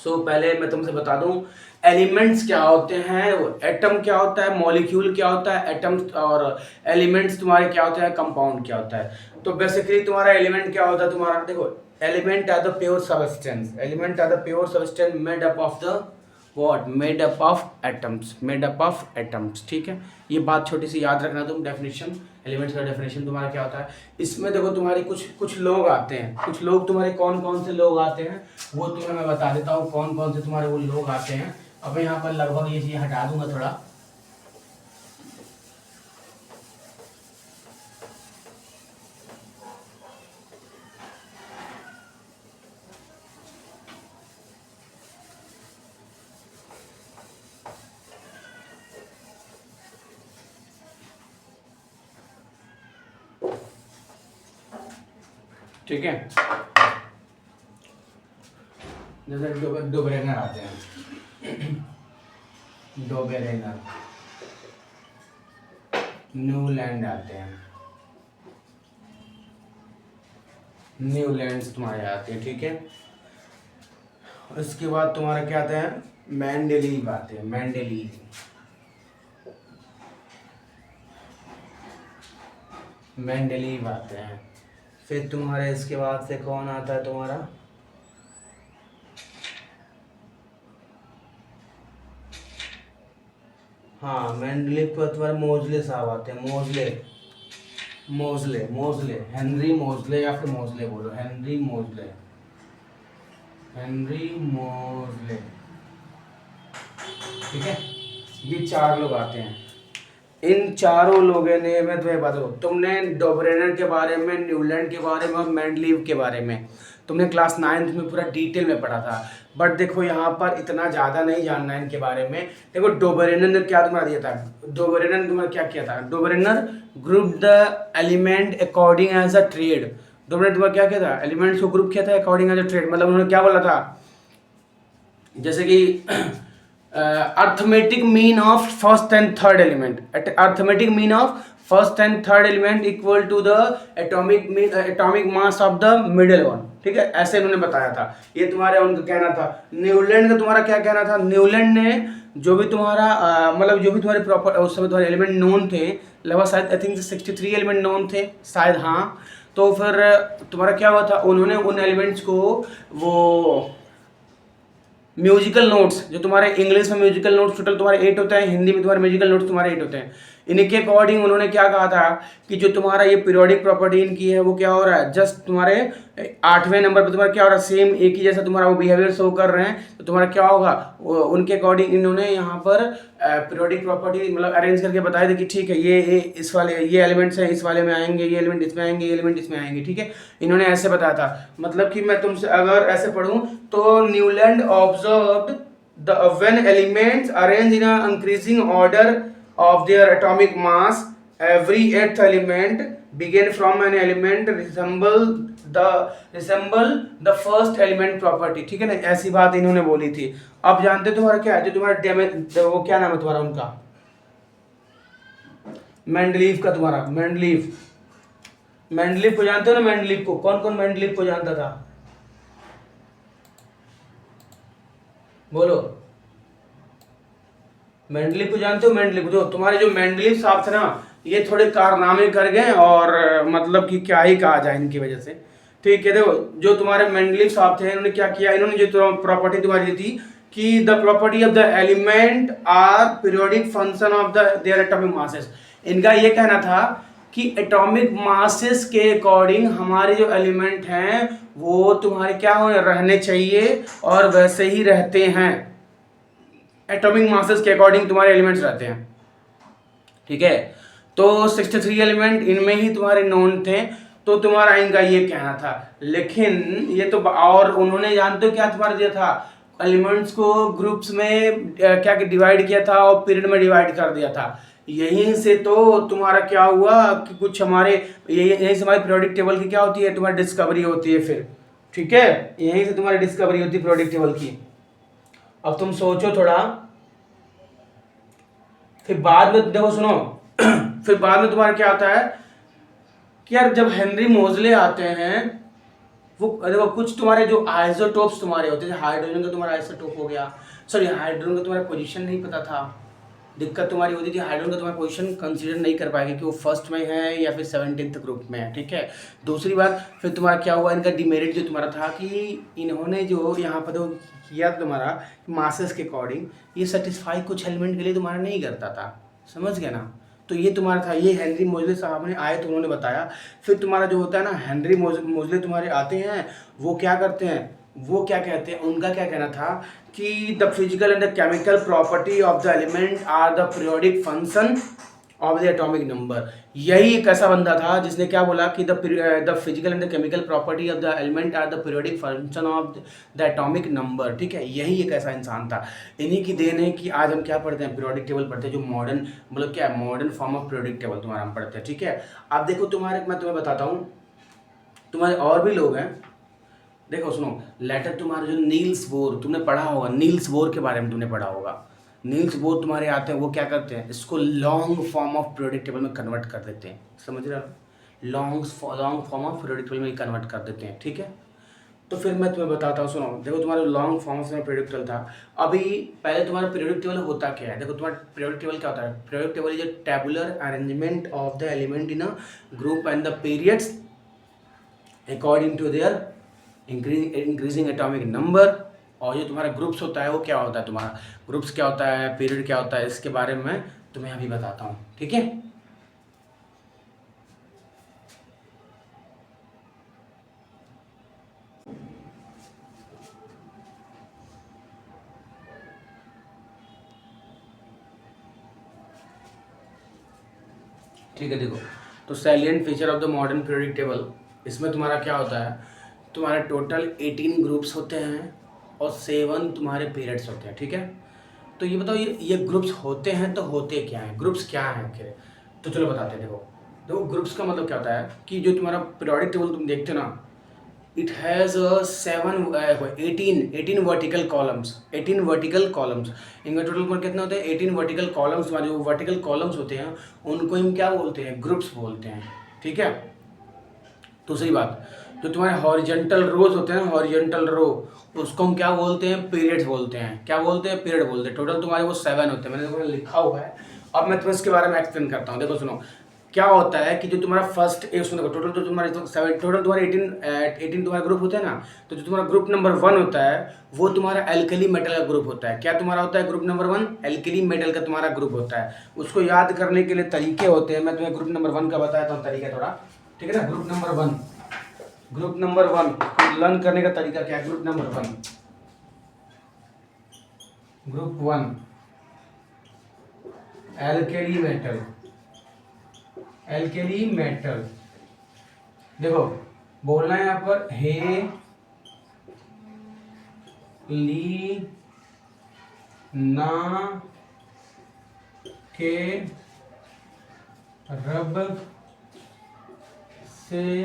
पहले मैं तुमसे बता दूं एलिमेंट्स क्या होते हैं, एटम क्या होता है, मॉलिक्यूल क्या होता है, एटम और एलिमेंट्स तुम्हारे क्या होते हैं, कंपाउंड क्या होता है। तो बेसिकली तुम्हारा एलिमेंट क्या होता है, तुम्हारा देखो element are the pure substance made up of the what, made up of atoms, ठीक है। ये बात छोटी सी याद रखना तुम, डेफिनेशन एलिमेंट्स का डेफिनेशन तुम्हारा क्या होता है। इसमें देखो तुम्हारे कुछ लोग आते हैं, कुछ लोग तुम्हारे कौन कौन से लोग आते हैं वो तुम्हें मैं बता देता हूँ, कौन कौन से तुम्हारे वो लोग आते हैं। अब मैं यहाँ पर लगभग ये चीज़ हटा दूंगा थोड़ा, ठीक है। जैसे डोबरेनर आते हैं, डोबरेनर, न्यूलैंड आते हैं, न्यूलैंड्स तुम्हारे आते हैं, ठीक है। उसके बाद तुम्हारा क्या आता है, मेंडेलीव आते हैं, मेंडेलीव आते हैं। फिर तुम्हारे इसके बाद से कौन आता है तुम्हारा, हाँ मेंडेलीव पर तुम्हारे मोजले साहब आते हैं, मोजले हेनरी मोजले, या फिर मोजले बोलो, हेनरी मोजले, ठीक है। ये 4 लोग आते हैं। इन चारों लोगों ने, मैं तुम्हें बताऊँ, तुमने डोबरेनर के बारे में, न्यूलैंड के बारे में और मेंडलीव के बारे में तुमने क्लास 9th में पूरा डिटेल में पढ़ा था। बट देखो यहाँ पर इतना ज़्यादा नहीं जानना है इनके बारे में। देखो डोबरेनर ने क्या तुम्हारा दिया था, डोबरेनर ने तुम्हारा क्या किया था, Dobereiner group the element according as a triad. Dobereiner तुम्हारा क्या किया था, एलिमेंट्स को ग्रुप किया था अकॉर्डिंग एज अ ट्रेड। मतलब उन्होंने क्या बोला था, जैसे कि arithmetic mean of first and third element equal to the atomic mass of the middle one, ठीक है, ऐसे इन्होंने बताया था। ये तुम्हारे उनका कहना था। न्यूलैंड का तुम्हारा क्या कहना था, न्यूलैंड ने जो भी तुम्हारा मतलब जो भी तुम्हारे प्रॉपर उस समय तुम्हारे एलिमेंट नोन थे, लगभग शायद आई थिंक 63 एलिमेंट नोन थे शायद, हाँ। तो फिर तुम्हारा क्या हुआ था, उन्होंने उन एलिमेंट्स को वो म्यूजिकल नोट्स जो तुम्हारे इंग्लिश में म्यूजिकल नोट्स टोटल तुम्हारे 8 होते हैं, हिंदी में तुम्हारे म्यूजिकल नोट्स तुम्हारे 8 होते हैं। इनके अकॉर्डिंग उन्होंने क्या कहा था कि जो तुम्हारा ये पीरियोडिक प्रॉपर्टी इनकी है वो क्या हो रहा है, जस्ट तुम्हारे 8वें नंबर पे तुम्हारा क्या हो रहा है, सेम एक ही जैसा तुम्हारा वो बिहेवियर शो कर रहे हैं, तो तुम्हारा क्या होगा, उनके अकॉर्डिंग इन्होंने यहाँ पर पीरियोडिक प्रॉपर्टी मतलब अरेंज करके बताया था कि ठीक है ये इस वाले ये एलिमेंट्स हैं इस वाले में आएंगे, ये एलिमेंट इसमें आएंगे, ये एलिमेंट इसमें आएंगे, ठीक है। इन्होंने ऐसे बताया था, मतलब कि मैं तुमसे अगर ऐसे पढ़ूं तो Newland observed the when elements arrange in a increasing order of their atomic mass, every eighth element begin from an element resemble the first element property, ठीक है ना, ऐसी बात इन्होंने बोली थी। अब जानते हो तुम्हारा क्या है, जो तुम्हारा वो क्या नाम है तुम्हारा उनका, मेंडलीव का, तुम्हारा मेंडलीव को जानते हो ना, मेंडलीव को कौन कौन मेंडलीव को जानता था, बोलो। मेंडलीव को जानते हो, मेंडलीव जो तुम्हारे जो मेंडलीव साहब थे ना, ये थोड़े कारनामे कर गए और मतलब कि क्या ही कहा जाए इनकी वजह से, ठीक है। देखो जो तुम्हारे मेंडलीव साहब थे इन्होंने क्या किया, इन्होंने जो प्रॉपर्टी तुम्हारी दी थी कि the property of the element are periodic function of the their atomic masses. इनका ये कहना था कि एटॉमिक मासेस के अकॉर्डिंग हमारे जो एलिमेंट हैं वो तुम्हारे क्या हो रहने चाहिए और वैसे ही रहते हैं, एटॉमिक मासेस के अकॉर्डिंग तुम्हारे एलिमेंट्स रहते हैं, ठीक है। तो 63 एलिमेंट इनमें ही तुम्हारे नोन थे, तो तुम्हारा इनका ये कहना था। लेकिन ये तो और उन्होंने जानते हो क्या तुम्हारा दिया था, एलिमेंट्स को ग्रुप्स में क्या डिवाइड किया था और पीरियड में डिवाइड कर दिया था। यहीं से तो तुम्हारा क्या हुआ कि कुछ हमारे यहीं से हमारी पीरियोडिक टेबल की क्या होती है, तुम्हारी डिस्कवरी होती है फिर, ठीक है। यहीं से तुम्हारी डिस्कवरी होती है पीरियोडिक टेबल की। अब तुम सोचो थोड़ा, फिर बाद में देखो सुनो फिर बाद में तुम्हारा क्या आता है कि यार जब हेनरी मोजले आते हैं वो देखो कुछ तुम्हारे जो आइसोटोप्स तुम्हारे होते हैं, हाइड्रोजन का तुम्हारा आइसोटोप हो गया, सॉरी हाइड्रोजन का तुम्हारा पोजीशन नहीं पता था, दिक्कत तुम्हारी होती थी, हाइड्रोजन का तुम्हारा पोजीशन कंसीडर नहीं कर पाएगा कि वो फर्स्ट में है या फिर 17th ग्रुप में है, ठीक है। दूसरी बात फिर तुम्हारा क्या हुआ, इनका डिमेरिट जो तुम्हारा था कि इन्होंने जो यहाँ पर तो किया तुम्हारा मासेस के अकॉर्डिंग ये सेटिस्फाई कुछ एलिमेंट के लिए तुम्हारा नहीं करता था, समझ गया ना। तो ये तुम्हारा था, ये हेनरी मोजले साहब ने आए तो उन्होंने बताया। फिर तुम्हारा जो होता है ना हेनरी मोजले तुम्हारे आते हैं, वो क्या करते हैं, वो क्या कहते हैं, उनका क्या कहना था कि the physical and the chemical property of the element are the periodic function of the atomic number. यही एक ऐसा बंदा था जिसने क्या बोला कि the physical and the chemical property of the element are the periodic function of the atomic number, ठीक है। यही एक ऐसा इंसान था, इन्हीं की देन है कि आज हम क्या पढ़ते हैं, पीरियोडिक टेबल पढ़ते हैं, जो मॉडर्न मतलब क्या है, modern form of periodic table तुम्हारा हम पढ़ते हैं, ठीक है। अब देखो तुम्हारे, मैं तुम्हें बताता हूँ, तुम्हारे और भी लोग हैं, देखो सुनो, लेटर तुम्हारे जो नील्स बोर तुमने पढ़ा होगा, नील्स बोर के बारे में तुमने पढ़ा होगा। नील्स बोर तुम्हारे आते हैं, वो क्या करते हैं, इसको long form of periodic table में कन्वर्ट कर देते हैं, समझ रहे हो, long form of periodic table में कन्वर्ट कर देते हैं, ठीक है। तो फिर मैं तुम्हें बताता हूँ, सुनो, देखो तुम्हारा long form of periodic table था। अभी पहले तुम्हारा पीरियोडिक टेबल होता क्या है, देखो तुम्हारा पीरियोडिक टेबल क्या होता है, periodic table is a tabular arrangement of the element in a group and the periods according to their increasing atomic number. और जो तुम्हारा ग्रुप्स होता है वो क्या होता है, तुम्हारा ग्रुप्स क्या होता है, पीरियड क्या होता है, इसके बारे में मैं तुम्हें अभी बताता हूँ, ठीक है। ठीक है, देखो तो salient feature of the modern periodic table, इसमें तुम्हारा क्या होता है, तुम्हारे टोटल 18 ग्रुप्स होते हैं और 7 तुम्हारे पीरियड्स होते हैं, ठीक है। तो ये बताओ ये ग्रुप्स होते हैं तो होते क्या हैं, ग्रुप्स क्या हैं आखिर, तो चलो बताते हैं। देखो ग्रुप्स का मतलब क्या होता है कि जो तुम्हारा पीरियोडिक टेबल तुम देखते हो ना, it has 18 vertical columns, 18 vertical columns. इनका टोटल पर कितने होते हैं, 18 वर्टिकल कॉलम्स। तुम्हारे जो वर्टिकल कॉलम्स होते हैं उनको हम क्या बोलते हैं, ग्रुप्स बोलते हैं, ठीक है। दूसरी बात, जो तुम्हारे हॉरिजेंटल रोज होते हैं, हॉरिजेंटल रो, उसको हम क्या बोलते हैं, पीरियड्स बोलते हैं, क्या बोलते हैं, पीरियड बोलते हैं। टोटल तुम्हारे वो 7 होते हैं, मैंने तुम्हें लिखा हुआ है। अब मैं तुम्हें इसके बारे में एक्सप्लेन करता हूँ, देखो सुनो। क्या होता है कि जो तुम्हारा फर्स्ट उसमें देखो टोटल तो तुम्हारे टोटल तुम्हारे 18 तुम्हारा ग्रुप होता है ना, तो जो तुम्हारा ग्रुप नंबर 1 होता है वो तुम्हारा एल्कली मेटल का ग्रुप होता है। क्या तुम्हारा होता है ग्रुप नंबर 1? एल्कली मेटल का तुम्हारा ग्रुप होता है। उसको याद करने के लिए तरीके होते हैं, मैं तुम्हें ग्रुप नंबर 1 का बताता हूँ तरीका थोड़ा, ठीक है ना। ग्रुप नंबर 1 लर्न करने का तरीका क्या है? Group number 1, group 1 alkali metal. देखो बोलना है यहाँ पर हे ली ना के रब से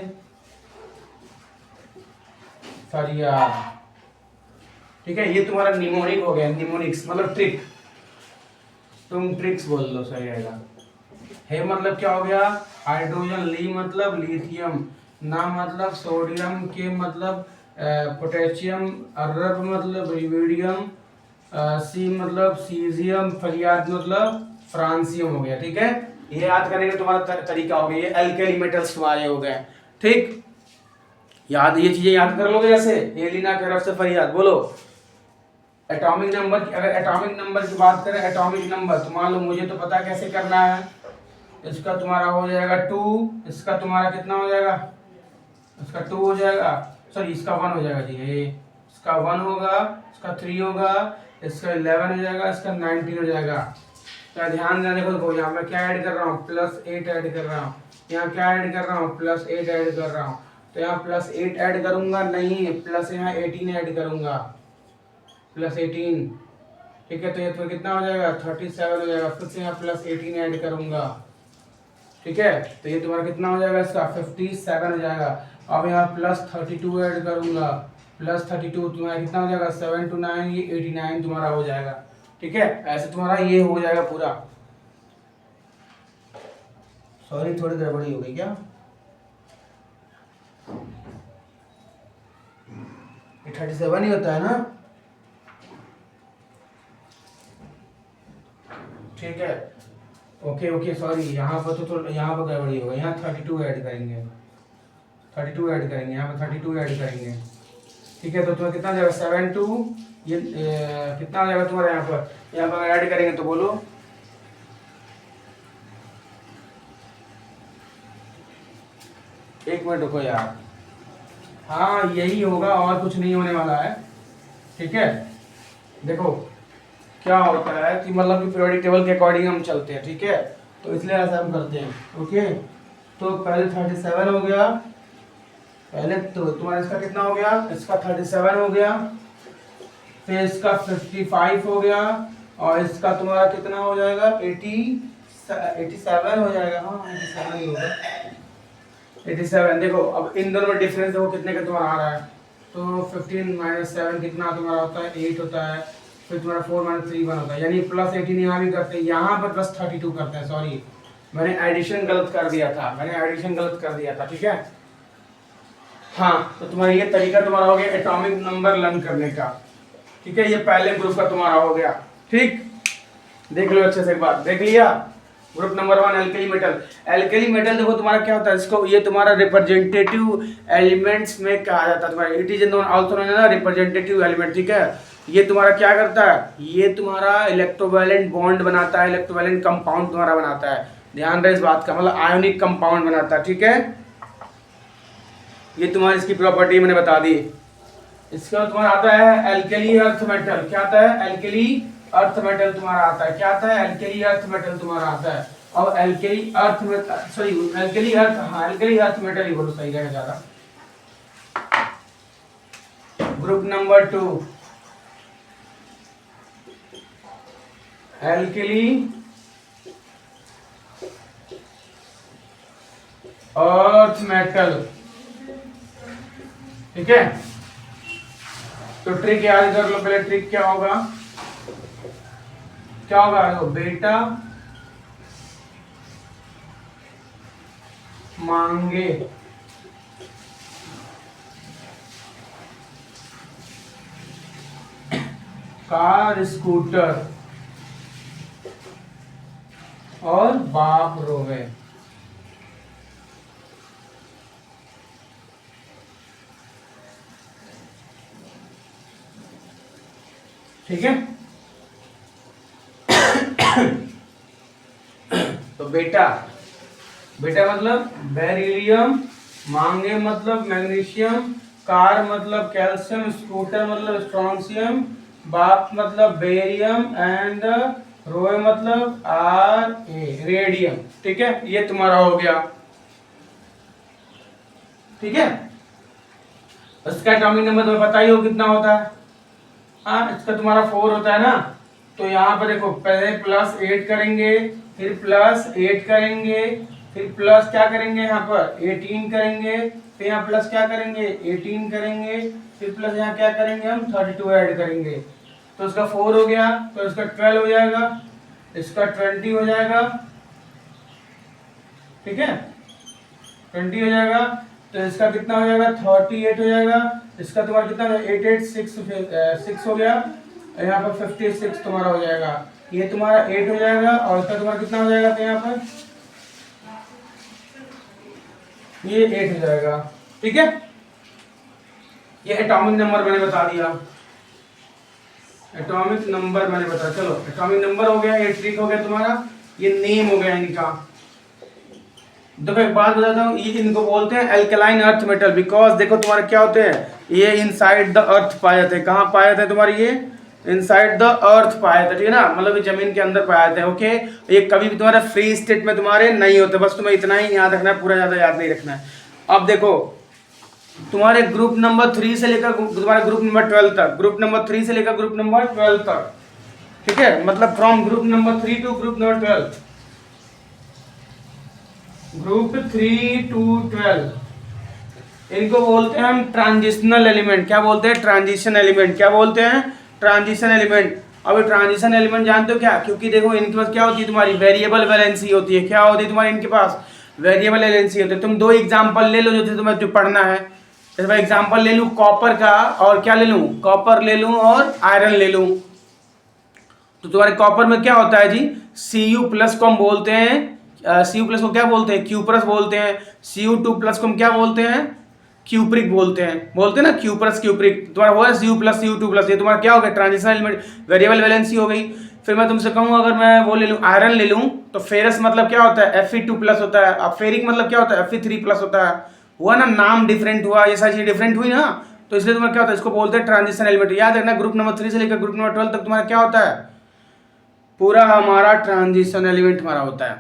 फरियाद, ठीक है। ये तुम्हारा निमोनिक हो गया, निमोनिक्स मतलब ट्रिक, तुम ट्रिक्स बोल लो सही रहेगा। हे मतलब क्या हो गया? हाइड्रोजन, ली मतलब लिथियम, ना मतलब सोडियम, के मतलब पोटेशियम, रब मतलब रिवेडियम, सी मतलब सीजियम, फरियाद मतलब फ्रांसियम हो गया, ठीक है। ये याद करने का तुम्हारा तरीका हो गया, ये एल्केली मेटल्स तुम्हारे हो गए, ठीक। याद ये चीजें याद कर लोगे जैसे एलिना के रब से फरियाद बोलो। एटॉमिक नंबर की, अगर एटॉमिक नंबर की बात करें, एटॉमिक नंबर तो मान लो मुझे तो पता कैसे करना है। इसका तुम्हारा हो जाएगा 2, इसका तुम्हारा कितना हो जाएगा? इसका 2 हो जाएगा, सॉरी इसका 1 हो जाएगा जी, ये इसका 1 होगा, इसका 3 होगा, इसका 11 हो जाएगा, इसका 19 हो जाएगा। तो ध्यान देना, देखो यहाँ मैं क्या ऐड कर रहा हूँ? +8 ऐड कर रहा हूँ। यहाँ क्या ऐड कर रहा हूँ? +8 ऐड कर रहा हूँ। तो यहाँ +8 ऐड करूंगा नहीं, प्लस यहाँ 18 ऐड करूंगा, +18, ठीक है। तो ये तो कितना हो जाएगा? 37 हो जाएगा। फिर से यहाँ +18 ऐड करूंगा, ठीक है। तो ये तुम्हारा कितना हो जाएगा? इसका 57 हो जाएगा। अब यहाँ +32 ऐड करूंगा, +32 तुम्हारा कितना हो जाएगा? 7 to 9, ये 89 तुम्हारा हो जाएगा, ठीक है। ऐसे तुम्हारा ये हो जाएगा पूरा। सॉरी थोड़ी गड़बड़ी हो गई क्या? 37 ही होता है ना, ठीक है। ओके सॉरी, यहाँ पर तो यहाँ पर गड़बड़ी होगा। यहाँ 32 ऐड करेंगे, 32 ऐड करेंगे, यहाँ पर 32 ऐड करेंगे, ठीक है। तो तुम्हें कितना जाएगा? 7 to ये कितना हो जाएगा तुम्हारा? यहाँ पर ऐड करेंगे तो बोलो, एक मिनट रुको यार। हाँ यही होगा और कुछ नहीं होने वाला है, ठीक है। देखो क्या होता है कि मतलब कि पीरियोडिक टेबल के अकॉर्डिंग हम चलते हैं, ठीक है। तो इसलिए ऐसा हम करते हैं, ओके। तो पहले 37 हो गया, पहले तो तुम्हारा इसका कितना हो गया? इसका 37 हो गया, फिर इसका 55 हो गया, और इसका तुम्हारा कितना हो जाएगा? 87 हो जाएगा। हाँ 87 ही होगा, 87। देखो अब इन दोनों में डिफरेंस देखो कितने का तुम्हारा आ रहा है। तो 15 - 7 कितना तुम्हारा होता है? 8 होता है। फिर तुम्हारा 4 - 3 1 होता है, यानी +18 यहाँ भी करते हैं, यहाँ पर +32 करते हैं। सॉरी मैंने एडिशन गलत कर दिया था, ठीक है। हाँ तो तुम्हारा ये तरीका तुम्हारा हो गया एटॉमिक नंबर लर्न करने का, ठीक है। ये पहले ग्रुप का तुम्हारा हो गया, ठीक। देख लो अच्छे से एक बार, देख लिया। ग्रुप नंबर 1 एल्केली मेटल देखो तुम्हारा क्या होता है, इसको ये तुम्हारा रिप्रेजेंटेटिव एलिमेंट्स में कहा जाता है तुम्हारा। It is also known as representative element, ठीक है। ये तुम्हारा क्या करता है? ये तुम्हारा इलेक्ट्रोवैलेंट बॉन्ड बनाता है, इलेक्ट्रोवैलेंट कंपाउंड तुम्हारा बनाता है। ध्यान रहे इस बात का, मतलब आयोनिक कंपाउंड बनाता है, ठीक है। ये तुम्हारी इसकी प्रॉपर्टी मैंने बता दी। इसका तुम्हारा आता है एल्केली अर्थ मेटल। क्या आता है? एल्केली अर्थ मेटल तुम्हारा आता है। क्या आता है? एल्केली अर्थ मेटल तुम्हारा आता है। और alkali earth metal, sorry alkali earth, हाँ एल्केली अर्थ मेटल ही बोलो, सही रहेगा ज्यादा। Group number 2 alkali earth metal, ठीक है। तो ट्रिक याद कर लो पहले। ट्रिक क्या होगा? देखो बेटा मांगे कार स्कूटर और बाप रोवे, ठीक है। तो बेटा मतलब बेरिलियम, मांगे मतलब मैग्नीशियम, कार मतलब कैल्शियम, स्कूटर मतलब स्ट्रॉन्शियम, बाप मतलब बेरियम एंड रोए मतलब आर ए रेडियम। ठीक है, ये तुम्हारा हो गया। ठीक है, इसका एटॉमिक नंबर तुम्हें पता ही हो कितना होता है। हाँ, इसका तुम्हारा 4 होता है ना। तो यहाँ पर देखो, पहले +8 करेंगे, फिर +8 करेंगे, फिर प्लस क्या करेंगे, यहाँ पर 18 करेंगे, फिर यहाँ प्लस क्या करेंगे 18 करेंगे, फिर प्लस यहाँ क्या करेंगे हम 32 ऐड करेंगे। तो इसका 4 हो गया, तो इसका 12 हो जाएगा, इसका 20 हो जाएगा। ठीक है, 20 हो जाएगा। तो इसका कितना हो जाएगा 38 हो जाएगा। इसका तुम्हारा कितना हो जाएगा 8 8 6 हो गया। यहाँ पर 56 तुम्हारा हो जाएगा। ये तुम्हारा 8 हो जाएगा और इसका तुम्हारा कितना हो जाएगा, तो यहाँ पर ये 8 हो जाएगा। ठीक है, ये एटॉमिक नंबर मैंने बता दिया। एटॉमिक नंबर मैंने बता, चलो एटॉमिक नंबर हो गया, ये ट्रिक हो गया तुम्हारा, ये नेम हो गया इनका। देखो एक बात बताता हूँ, ये इनको बोलते हैं एल्कलाइन अर्थ मेटल, बिकॉज देखो तुम्हारे क्या होते हैं, ये इनसाइड द अर्थ पाए जाते हैं। कहाँ पाए जाते हैं तुम्हारे, ये इनसाइड द अर्थ पाए जाते हैं। ठीक है ना, मतलब ये जमीन के अंदर पाए जाते हैं। ओके, ये कभी भी तुम्हारे फ्री स्टेट में तुम्हारे नहीं होते, बस तुम्हें इतना ही याद रखना है, पूरा ज्यादा याद नहीं रखना है। अब देखो तुम्हारे ग्रुप नंबर 3 से लेकर तुम्हारे ग्रुप नंबर 12 तक, ग्रुप नंबर 3 से लेकर ग्रुप नंबर 12 तक। ठीक है, मतलब from group number 3 to group number 12, group 3 to 12, इनको बोलते हैं हम ट्रांजिशनल एलिमेंट। क्या बोलते हैं, ट्रांजिशन एलिमेंट। क्या बोलते हैं, ट्रांजिशन एलिमेंट। अब ट्रांजिशन एलिमेंट जानते हो क्या, क्योंकि देखो इनके पास क्या होती है, तुम्हारी वेरिएबल वैलेंसी होती है। क्या होती है तुम्हारी इनके पास, वेरिएबल वैलेंसी होती है। तुम दो एग्जांपल ले लो जो तुम्हें जो पढ़ना है। जैसे मैं एग्जांपल ले लूँ कॉपर का, और क्या ले लूँ, कॉपर ले लूँ और आयरन ले लूँ। तो तुम्हारे कॉपर में क्या होता है जी, Cu+ को हम बोलते हैं, Cu+ को क्या बोलते हैं, क्यूप्रस बोलते हैं। Cu2+ को हम क्या बोलते हैं, क्यूप्रिक बोलते हैं ना, क्यूप्रस क्यूप्रिक। तुम्हारा हुआ Cu+, Cu2+, ये तुम्हारा क्या हो गया, ट्रांजिशन एलिमेंट, वेरिएबल वैलेंसी हो गई। फिर मैं तुमसे कहूँ अगर मैं वो ले लूँ, आयरन ले लूँ, तो फेरस मतलब क्या होता है, Fe2+ होता है। अब फेरिक मतलब क्या होता है, Fe3+ होता है। हुआ ना, नाम डिफरेंट हुआ, ये सारी चीजें डिफरेंट हुई ना, तो इसलिए तुम्हारा क्या होता है, इसको बोलते हैं ट्रांजिशन एलिमेंट। याद रखना, ग्रुप नंबर 3 से लेकर ग्रुप नंबर 12 तक तुम्हारा क्या होता है, पूरा हमारा ट्रांजिशन एलिमेंट हमारा होता है।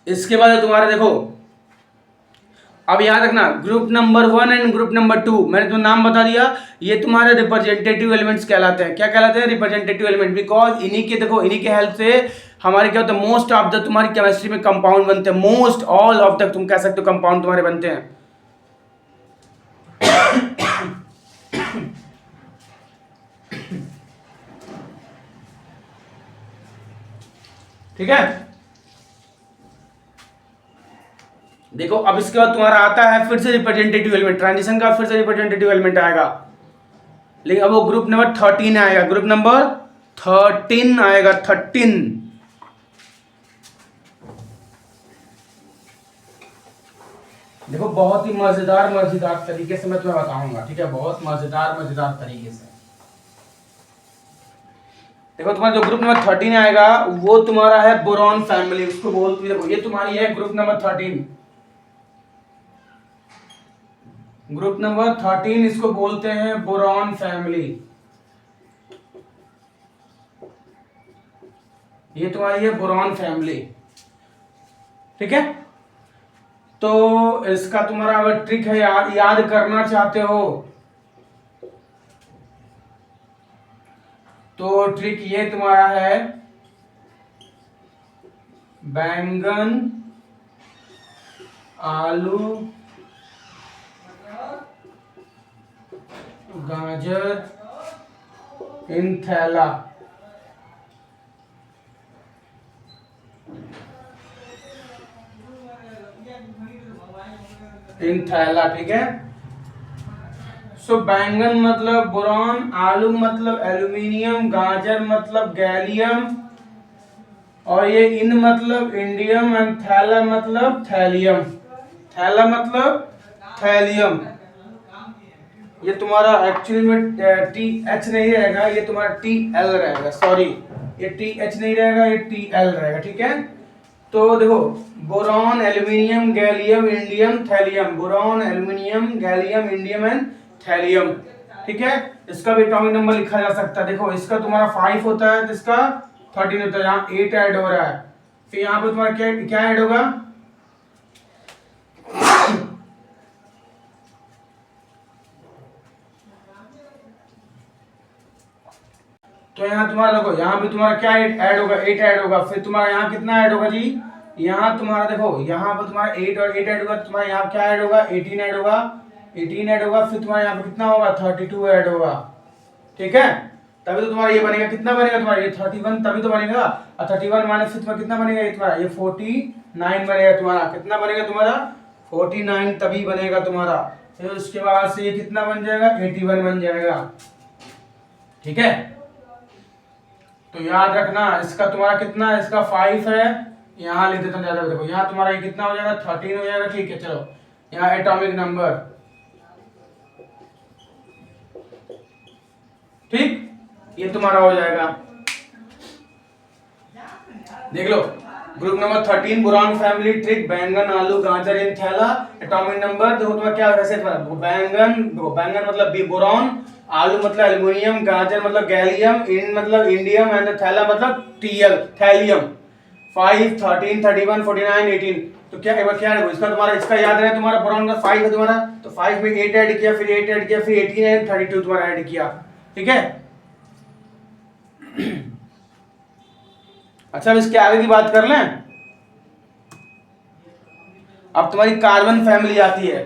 इसके बाद तुम्हारा देखो, अब याद रखना, group number 1 and group number 2, मैंने तो नाम बता दिया, ये तुम्हारे रिप्रेजेंटेटिव एलिमेंट्स कहलाते हैं। क्या कहलाते हैं, रिप्रेजेंटेटिव एलिमेंट, बिकॉज इन्हीं के देखो, इन्हीं के हेल्प से हमारे क्या होता है, मोस्ट ऑफ द तुम्हारी केमिस्ट्री में कंपाउंड बनते हैं। मोस्ट ऑल ऑफ द तुम कह सकते हो कंपाउंड तुम्हारे बनते हैं। ठीक है, देखो अब इसके बाद तुम्हारा आता है फिर से रिप्रेजेंटेटिव एलिमेंट, ट्रांजिशन का फिर से रिप्रेजेंटेटिव एलिमेंट आएगा, लेकिन अब वो ग्रुप नंबर 13 आएगा, ग्रुप नंबर 13 आएगा, 13। देखो बहुत ही मजेदार तरीके से मैं तुम्हें बताऊंगा। ठीक है, बहुत मजेदार तरीके से। देखो तुम्हारा जो ग्रुप नंबर 13 आएगा वो तुम्हारा है बोरॉन फैमिली, उसको बोलते हैं। देखो ये तुम्हारी है ग्रुप नंबर 13, ग्रुप नंबर 13 इसको बोलते हैं बोरॉन फैमिली। ये तुम्हारी है बोरॉन फैमिली। ठीक है, तो इसका तुम्हारा अगर ट्रिक है, याद करना चाहते हो तो ट्रिक ये तुम्हारा है, बैंगन, आलू, गाजर इन थैला। ठीक है, सो बैंगन मतलब बोरॉन, आलू मतलब एल्यूमिनियम, गाजर मतलब गैलियम, और ये इन मतलब इंडियम, एंड थैला मतलब थैलियम। थैला मतलब थैलियम। ये तुम्हारा एक्चुअली में टी एच नहीं रहेगा, ये तुम्हारा टी एल रहेगा, सॉरी ये टी एच नहीं रहेगा, ये टी एल रहेगा, ठीक है। तो देखो boron aluminium gallium indium thallium, boron aluminium gallium indium and thallium, ठीक है। इसका भी एटॉमिक नंबर लिखा जा सकता है। देखो इसका तुम्हारा 5 होता है तो इसका 13 होता है, यहाँ 8 ऐड हो रहा है, फिर यहाँ पे तुम्हारा क्या क्या ऐड होगा, तो यहाँ तुम्हारा देखो यहाँ भी तुम्हारा क्या ऐड होगा, 8 ऐड होगा, फिर तुम्हारा यहाँ कितना ऐड होगा जी, यहाँ तुम्हारा देखो यहाँ पर तुम्हारा 8 और 8 ऐड होगा, तुम्हारा यहाँ क्या ऐड होगा, 18 ऐड होगा, 18 ऐड होगा, फिर तुम्हारा यहाँ पे कितना होगा, 32 ऐड होगा, ठीक है। तभी तो तुम्हारा ये बनेगा, कितना बनेगा तुम्हारा ये 31, तभी तो बनेगा। और 31 माइनस फिर तुम्हारा कितना बनेगा, ये तुम्हारा ये 49 बनेगा तुम्हारा, कितना बनेगा तुम्हारा 49, तभी बनेगा तुम्हारा। फिर उसके बाद से ये कितना बन जाएगा, 81 बन जाएगा, ठीक है। तो याद रखना इसका तुम्हारा कितना, इसका 5 है, यहाँ लिख देता हूँ ज्यादा, देखो यहाँ तुम्हारा ये कितना हो जाएगा, 13 हो जाएगा, ठीक है। चलो यहाँ एटॉमिक नंबर, ठीक, ये तुम्हारा हो जाएगा। देख लो group number 13 boron family trick, बैंगन आलू गाजर इन थैला, एटॉमिक नंबर देखो तुम्हारा क्या वैसे बैंगन, देखो बैंगन मतलब बोरॉन, आलू मतलब एल्युमिनियम, गाजर मतलब गैलियम, इन मतलब इंडियम एंड थैला मतलब टीएल थैलियम। 5 13 31 49 18, तो क्या एक बार क्या है इसका, तुम्हारा इसका याद रहे तुम्हारा बोरॉन का 5 है तुम्हारा, तो 5 में 8 ऐड किया, फिर 8 ऐड किया, फिर 18 एंड 32 तुम्हारा ऐड किया, ठीक है। अच्छा अब इसके आगे की बात कर लें। अब तुम्हारी कार्बन फैमिली आती है,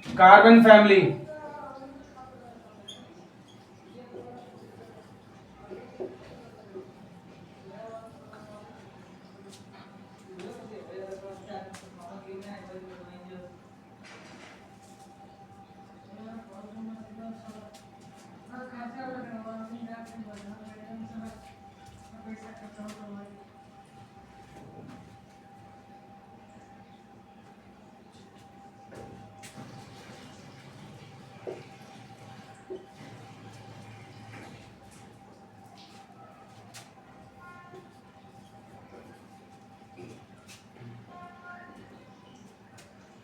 कार्बन फैमिली,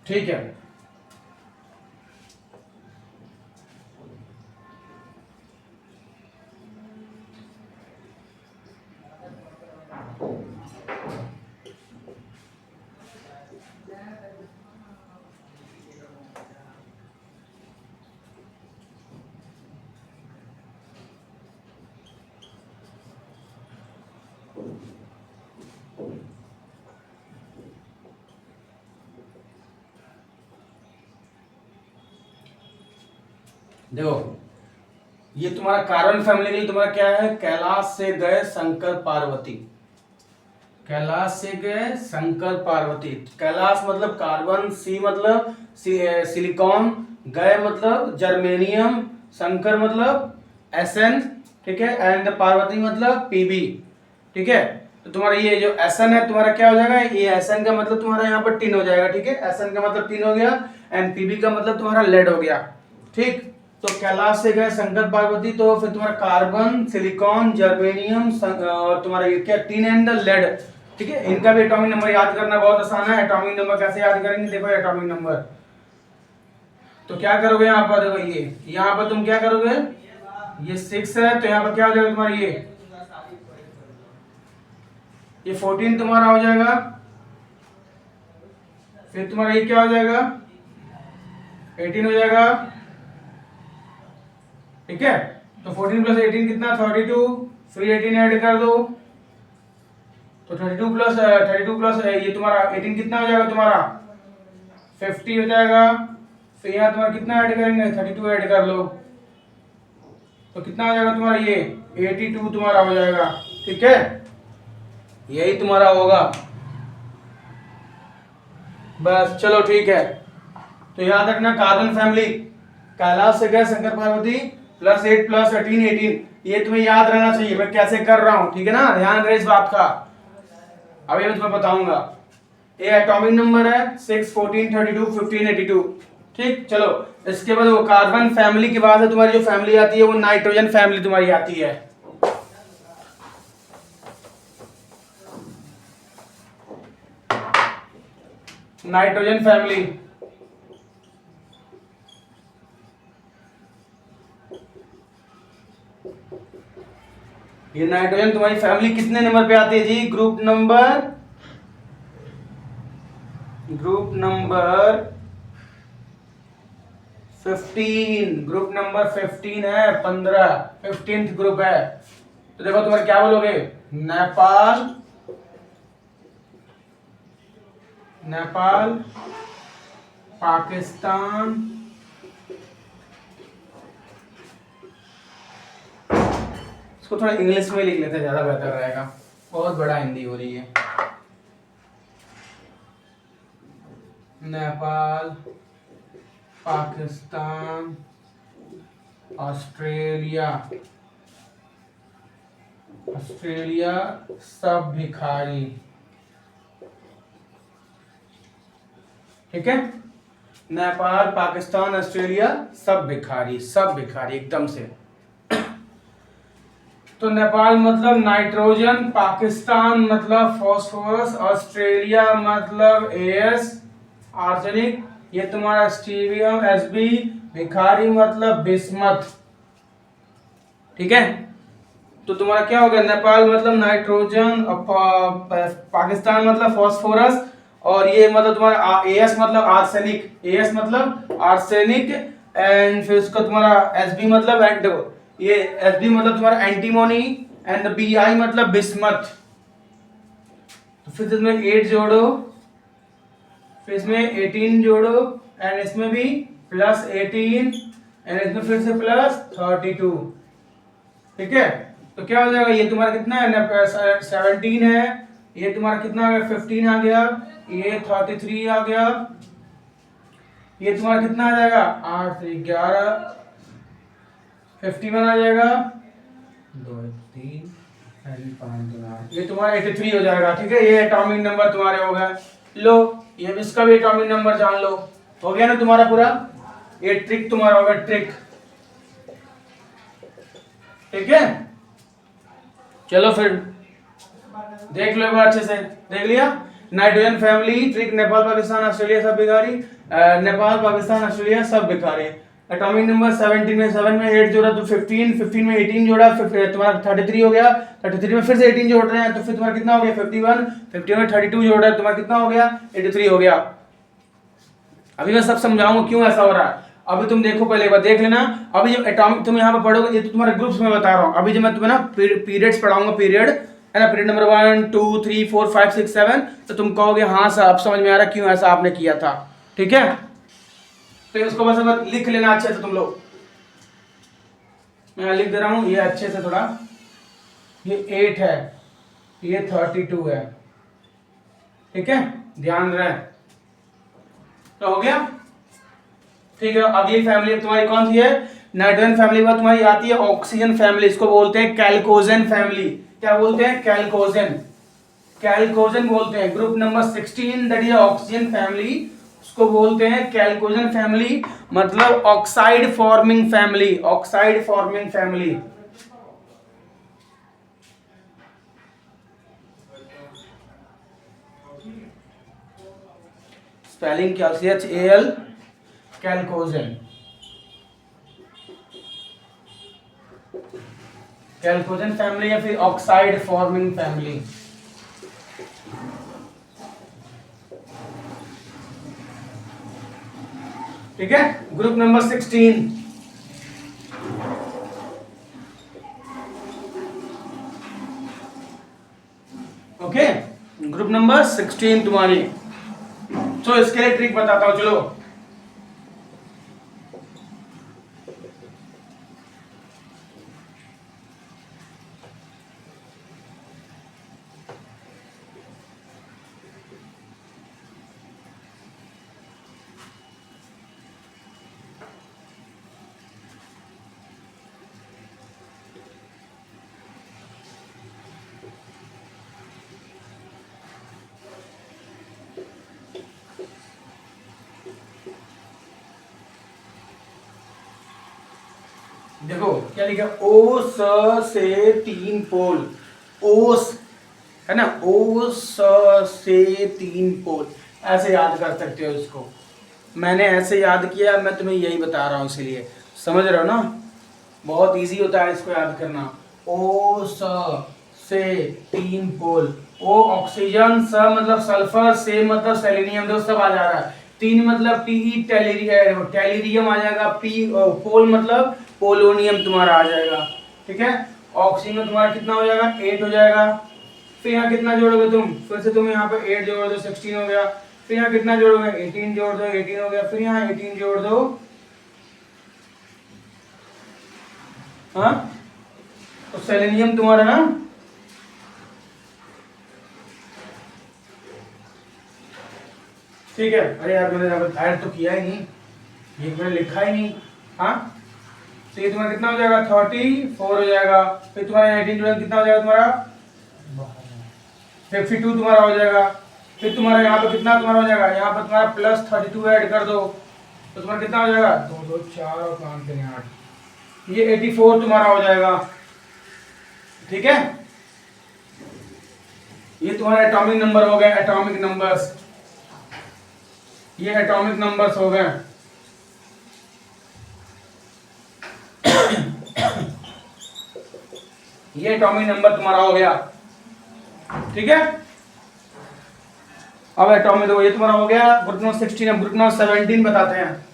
ठीक है। देखो ये तुम्हारा कार्बन फैमिली के लिए तुम्हारा क्या है, कैलाश से गए शंकर पार्वती, कैलाश से गए शंकर पार्वती, कैलाश मतलब कार्बन, सी मतलब सिलिकॉन, गए मतलब जर्मेनियम, शंकर मतलब एसएन, ठीक है, एंड पार्वती मतलब पीबी, ठीक है। तो तुम्हारा ये जो एसएन है तुम्हारा क्या हो जाएगा, ये एसएन का मतलब तुम्हारा यहाँ पर टिन हो जाएगा, ठीक है, एसएन का मतलब टिन हो गया, एंड पीबी का मतलब तुम्हारा लेड हो गया, ठीक। तो कैलाश से गए शंकर पार्वती, तो फिर तुम्हारा कार्बन, सिलिकॉन, जर्मेनियम और तुम्हारा ये क्या टिन एंड लेड, ठीक है। इनका भी एटॉमिक नंबर याद करना बहुत आसान है। एटॉमिक नंबर कैसे याद करेंगे, देखो एटॉमिक नंबर, तो क्या करोगे यहाँ पर, देखो ये यहाँ पर तुम क्या करोगे, ये 6 है, तो यहाँ पर क्या हो जाएगा तुम्हारा ये 14 तुम्हारा हो जाएगा, फिर तुम्हारा ये क्या हो जाएगा, 18 हो जाएगा, ठीक है। तो 14 प्लस 18 कितना, 32, फिर 18 ऐड कर दो, तो 32 प्लस ये तुम्हारा 18 कितना हो जाएगा तुम्हारा 50 हो जाएगा, फिर यहाँ तुम्हारा कितना ऐड करेंगे, 32 ऐड कर लो, तो कितना हो जाएगा तुम्हारा ये 82 तुम्हारा हो जाएगा, ठीक है, यही तुम्हारा होगा बस। चलो ठीक है, तो याद रखना कार्बन फैमिली, कैलाश से गए शंकर पार्वती, +8 + 18 18, ये तुम्हें याद रहना चाहिए मैं कैसे कर रहा हूं, ठीक है ना, ध्यान रहे इस बात का। अभी मैं तुम्हें बताऊंगा। ये एटॉमिक नंबर है 6 14 32 15 82। ठीक, चलो इसके बाद वो कार्बन फैमिली के बाद तुम्हारी जो फैमिली आती है वो नाइट्रोजन फैमिली तुम्हारी आती है। नाइट्रोजन फैमिली, ये नाइट्रोजन तुम्हारी फैमिली कितने नंबर पे आती है जी? ग्रुप नंबर 15, ग्रुप नंबर 15 है, 15th ग्रुप है। तो देखो तुम्हारे क्या बोलोगे? नेपाल, नेपाल, पाकिस्तान, इसको थोड़ा इंग्लिश में लिख लेते हैं, ज्यादा बेहतर रहेगा, बहुत बड़ा हिंदी हो रही है। नेपाल, पाकिस्तान, ऑस्ट्रेलिया, ऑस्ट्रेलिया सब भिखारी, ठीक है। नेपाल, पाकिस्तान, ऑस्ट्रेलिया सब भिखारी, सब भिखारी एकदम से। तो नेपाल मतलब नाइट्रोजन, पाकिस्तान मतलब फास्फोरस, ऑस्ट्रेलिया मतलब एस आर्सेनिक, ये तुम्हारा स्टीरियम एसबी, भिखारी मतलब बिस्मथ, ठीक है। तो तुम्हारा क्या हो गया? नेपाल मतलब नाइट्रोजन, पाकिस्तान मतलब फास्फोरस, और ये मतलब तुम्हारा एस मतलब आर्सेनिक, एस मतलब आर्सेनिक, एंड फिर उसका तुम्हारा एसबी मतलब ये एसबी मतलब तुम्हारा एंटीमोनी, एंड बीआई मतलब बिस्मथ। तो फिर इसमें 8 जोड़ो, फिर इसमें 18 जोड़ो, एंड इसमें भी प्लस 18, एंड इसमें फिर से प्लस 32, ठीक है। तो क्या हो जाएगा? ये तुम्हारा कितना है? 17 है, ये तुम्हारा कितना आ गया? 15 आ गया, ये 33 आ गया, ये तुम्हारा कितना आ जाएगा? 8 3 11, 51 आ जाएगा, 2 3 5 2 8, ये तुम्हारा 83 हो जाएगा, ठीक है। ये एटॉमिक नंबर तुम्हारे हो गए। लो ये इसका भी एटॉमिक नंबर जान लो, हो गया ना तुम्हारा पूरा। ये ट्रिक तुम्हारा होगा, ट्रिक, ठीक है। चलो फिर देख लो एक बार अच्छे से, देख लिया? Nitrogen family, trick, Nepal, Pakistan, Australia सब भिखारी, नेपाल, पाकिस्तान, ऑस्ट्रेलिया सब भिखारी। एटॉमिक नंबर 17 में 7 में 8 जोड़ा तो 15, 15 में 18 जोड़ा, फिर तुम्हारा 33 हो गया, 33 में फिर से 18 जोड़ रहे हैं तो फिर तुम्हारा कितना हो गया? 51, 51 में 32 जोड़ रहा है, तुम्हारा कितना हो गया? 83 हो गया। अभी मैं सब समझाऊंगा क्यों ऐसा हो रहा है। अभी तुम देखो, पहले एक बार देख लेना। अभी जो एटॉमिक तुम यहाँ पे पढ़ोगे, ये तो तुम्हारे ग्रुप्स में बता रहा हूँ। अभी जो मैं तुम्हें ना पीरियड्स पढ़ाऊंगा, पीरियड है ना, पीरियड नंबर 1 2 3 4 5 6 7, तो तुम कहोगे हाँ सर अब समझ में आ रहा क्यों ऐसा आपने किया था, ठीक है। तो उसको बस लिख लेना अच्छे से तुम लोग, मैं लिख दे रहा हूँ ये अच्छे से थोड़ा। ये 8 है, ये 32 है, ठीक है, ध्यान रहे। तो हो गया, ठीक है। अगली फैमिली तुम्हारी कौन सी है? नाइट्रोजन फैमिली में तुम्हारी आती है ऑक्सीजन फैमिली, इसको बोलते हैं कैल्कोजेन फैमिली। क्या बोलते हैं? कैल्कोजेन, कैल्कोजेन बोलते हैं। Group number 16 that is oxygen family, उसको बोलते हैं कैल्कोजेन फैमिली, मतलब oxide forming family, oxide forming family. Spelling क्या? CHAL, कैल्कोजेन, कैल्कोजेन फैमिली या फिर ऑक्साइड फॉर्मिंग फैमिली, ठीक है। Group number 16, okay, group number 16 तुम्हारी। तो इसके लिए ट्रिक बताता हूं, चलो। देखो क्या लिखा, ओ स से 3 पोल, ओस है ना, ओ स से 3 पोल, ऐसे याद कर सकते हो इसको। मैंने ऐसे याद किया, मैं तुम्हें यही बता रहा हूँ, इसीलिए समझ रहे हो ना, बहुत इजी होता है इसको याद करना। ओ स से 3 पोल, ओ ऑक्सीजन, स मतलब सल्फर, से मतलब सेलेनियम, देखो सब आ जा रहा है। 3 मतलब पी टेलीरियम आ जाएगा, पी पोल मतलब पोलोनियम तुम्हारा आ जाएगा, ठीक है। ऑक्सीजन में तुम्हारा कितना हो जाएगा, 8 हो जाएगा। फिर यहाँ कितना जोड़ोगे तुम, फिर से तुम यहाँ पे 8 जोड़ दो, 16 हो गया। फिर यहाँ कितना जोड़ोगे, 18 जोड़ दो, 18 हो गया। फिर यहाँ 18 जोड़ दो, हाँ, तो सेलेनियम तुम्हारा ना, ठीक है। अरे यार मैंने यहाँ पर ऐड तो किया ही नहीं, ये मैंने लिखा ही नहीं, हाँ। तो ये तुम्हारा कितना हो जाएगा, 34 हो जाएगा। फिर तुम्हारा 18 जोड़ेंगे कितना हो जाएगा तुम्हारा, 52 तुम्हारा हो जाएगा। फिर तुम्हारा यहाँ पे कितना तुम्हारा हो जाएगा, यहाँ पर तुम्हारा प्लस 32 ऐड कर दो, तो तुम्हारा कितना हो जाएगा, 2 2 4 और 5 3 8, ये 84 तुम्हारा हो जाएगा, ठीक है। ये तुम्हारा एटॉमिक नंबर हो गया, एटॉमिक नंबर्स, ये एटॉमिक नंबर्स हो गए। ये एटॉमिक नंबर तुम्हारा हो गया, ठीक है। अब एटॉमिक देखो, ये तुम्हारा हो गया ग्रुप नंबर 16। अब ग्रुप नंबर 17 बताते हैं।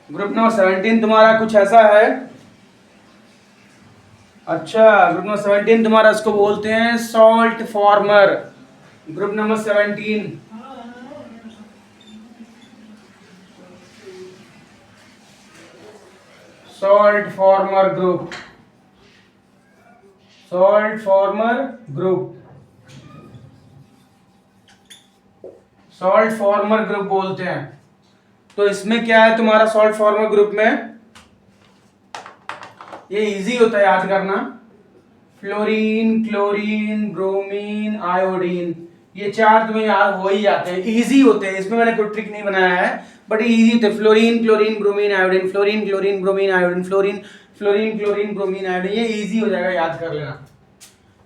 ग्रुप नंबर 17 तुम्हारा कुछ ऐसा है, अच्छा ग्रुप नंबर 17 तुम्हारा इसको बोलते हैं salt farmer. Group number 17 salt farmer group, salt farmer group, salt farmer group बोलते हैं। तो इसमें क्या है तुम्हारा सॉल्ट फॉर्मर ग्रुप में, ये इजी होता है याद करना, फ्लोरीन, क्लोरीन, ब्रोमीन, आयोडीन, ये 4 तुम्हें याद हो ही जाते हैं, इजी होते हैं, इसमें मैंने कोई ट्रिक नहीं बनाया है, बट ये इजी होते हैं। Fluorine, chlorine, bromine, iodine, fluorine, chlorine, bromine, iodine, fluorine, fluorine, chlorine, bromine, iodine, ये इजी हो जाएगा, याद कर लेना,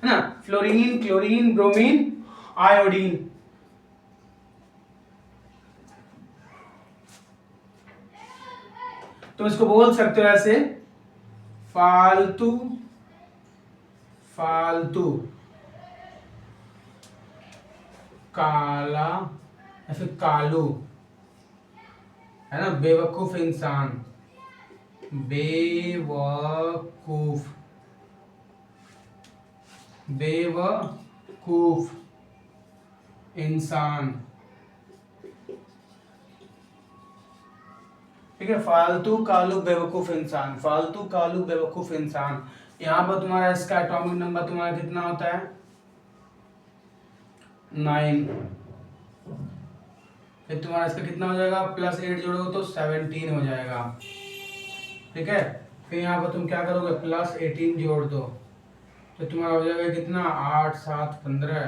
है ना। फ्लोरीन, क्लोरीन, ब्रोमीन, आयोडीन, तो इसको बोल सकते हो ऐसे, फालतू, फालतू, काला या फिर कालू, है ना, बेवकूफ इंसान, बेवकूफ, बेवकूफ इंसान, ठीक है। फालतू, कालू, बेवकूफ इंसान, फालतू, कालू, बेवकूफ इंसान। यहाँ पर तुम्हारा इसका एटॉमिक नंबर तुम्हारा कितना होता है, 9। फिर तुम्हारा इसका कितना हो जाएगा, प्लस 8 जोड़ोगे तो 17 हो जाएगा, ठीक है। फिर यहाँ पर तुम क्या करोगे, प्लस 18 जोड़ दो, तो तुम्हारा हो जाएगा कितना, 8 7 15,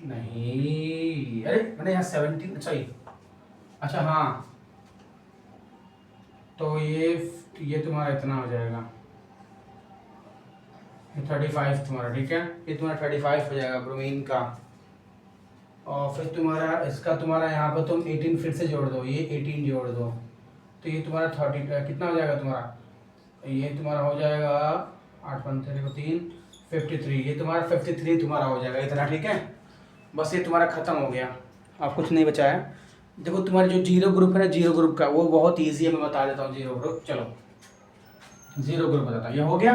नहीं अरे मैंने यहाँ 17, सॉरी, अच्छा हाँ, तो ये तुम्हारा इतना हो जाएगा, 35 तुम्हारा, ठीक है। ये तुम्हारा 35 हो जाएगा ब्रोमीन का। और फिर तुम्हारा इसका तुम्हारा यहाँ पर तुम 18 फिर से जोड़ दो, ये 18 जोड़ दो, तो ये तुम्हारा 30 कितना हो जाएगा तुम्हारा, ये तुम्हारा हो जाएगा 8 15 को 3 53, ये तुम्हारा 53 तुम्हारा हो जाएगा इतना, ठीक है। बस ये तुम्हारा खत्म हो गया, अब कुछ नहीं बचा है। देखो तुम्हारे जो जीरो ग्रुप है ना, जीरो ग्रुप का वो बहुत ईजी है, मैं बता देता हूँ जीरो ग्रुप। चलो जीरो ग्रुप बताता हूँ, ये हो गया।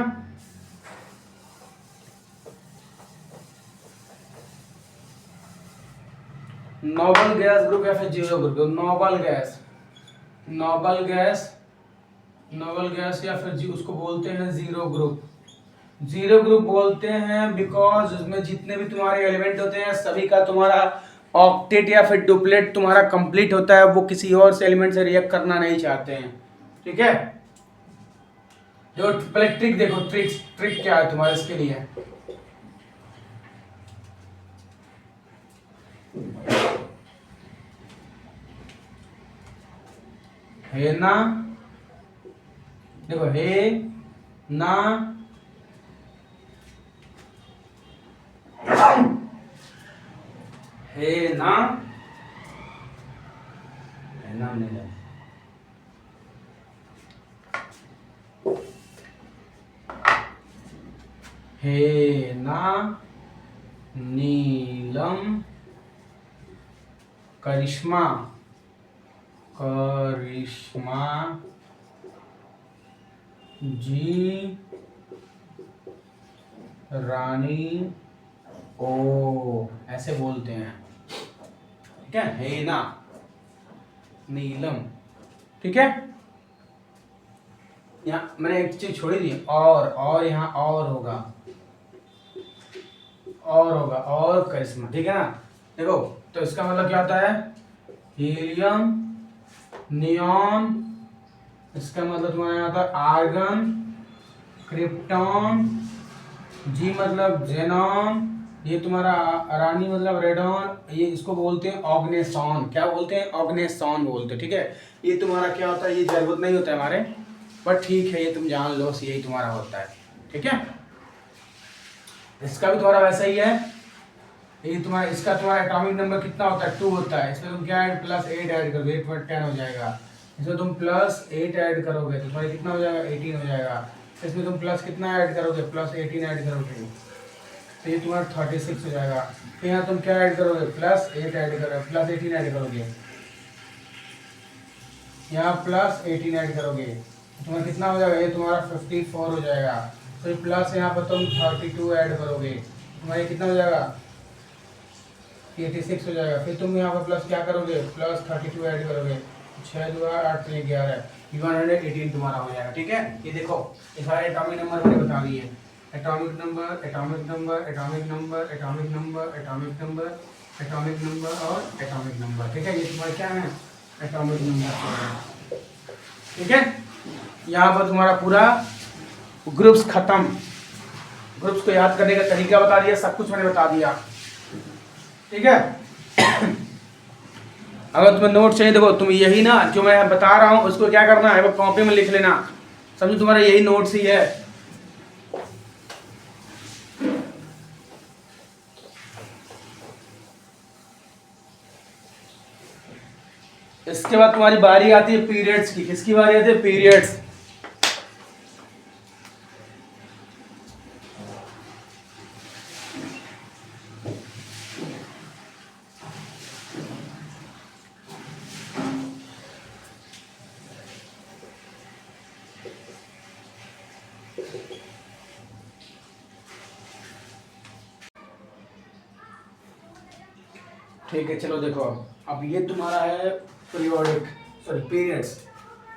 नोबल गैस ग्रुप या फिर zero group, noble gas, noble gas, noble gas या फिर उसको बोलते हैं जीरो ग्रुप। जीरो ग्रुप बोलते हैं बिकॉज उसमें जितने भी तुम्हारे एलिमेंट होते हैं सभी का तुम्हारा ऑक्टेट या फिर डुप्लेट तुम्हारा कंप्लीट होता है, वो किसी और से एलिमेंट से रिएक्ट करना नहीं चाहते हैं, ठीक है। जो पहले ट्रिक देखो, ट्रिक क्या है तुम्हारे इसके लिए, हे ना, देखो हे ना, हे ना, है ना नीलम, हे ना नीलम करिश्मा, करिश्मा जी रानी ओ, ऐसे बोलते हैं। ठीक है, हे ना नीलम। ठीक है, यहाँ मैंने एक चीज छोड़ी थी, और यहाँ और होगा, और करिश्मा। ठीक है ना, देखो तो इसका मतलब क्या होता है, हीलियम, नियॉन, इसका मतलब तुम्हारा यहाँ था आर्गन, क्रिप्टॉन, जी मतलब जेनॉन, ये तुम्हारा रानी मतलब रेडॉन, ये इसको बोलते हैं ऑग्नेसॉन। क्या बोलते हैं, ऑग्नेसॉन बोलते हैं। ठीक है, ये तुम्हारा क्या होता है, ये जरूरत नहीं होता है हमारे, पर ठीक है ये तुम जान लो, यही तुम्हारा होता है। ठीक है, इसका भी तुम्हारा वैसा ही है, ये तुम्हारा, इसका तुम्हारा एटॉमिक नंबर कितना होता है, 2 होता है। इसमें तुम क्या ऐड +8 ऐड करोगे, 8.10 हो जाएगा। इसमें तुम +8 ऐड करोगे तो तुम्हारा कितना हो जाएगा, 18 हो जाएगा। इसमें तुम प्लस कितना ऐड करोगे, +18 ऐड करोगे तो ये तुम्हारा 36 हो जाएगा। फिर यहाँ तुम क्या ऐड करोगे, +8 ऐड करोगे, +18 ऐड करोगे, यहाँ +18 ऐड करोगे तो तुम्हारा कितना हो जाएगा, ये तुम्हारा 54 हो जाएगा। फिर प्लस यहाँ पर तुम 32 ऐड करोगे, तुम्हारा कितना हो जाएगा, 86 हो जाएगा। फिर तुम यहाँ पर प्लस क्या करोगे, +32 ऐड करोगे, 6 2 8 3 11, 118 तुम्हारा हो जाएगा। ठीक है, ये देखो ये सारे एटॉमिक नंबर मैंने बता दिए, atomic number, atomic number, atomic number, atomic number, atomic number, atomic number और एटॉमिक नंबर। ठीक है, ये तुम्हारा क्या है, एटॉमिक नंबर। ठीक है, यहाँ पर तुम्हारा पूरा ग्रुप्स खत्म, ग्रुप्स को याद करने का तरीका बता दिया, सब कुछ मैंने बता दिया। ठीक है, अगर तुम्हें नोट चाहिए, देखो तुम यही ना जो मैं बता रहा हूँ उसको क्या करना है, वो कॉपी में लिख लेना, समझो तुम्हारा यही नोट्स ही है। इसके बाद तुम्हारी बारी आती है पीरियड्स की। किसकी बारी आती है, पीरियड्स। ठीक है, चलो देखो अब ये तुम्हारा है पीरियोडिक, सॉरी पीरियड्स।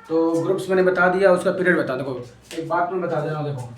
तो ग्रुप्स मैंने बता दिया, उसका पीरियड बता। देखो एक बात मैं बता दे रहा हूँ, देखो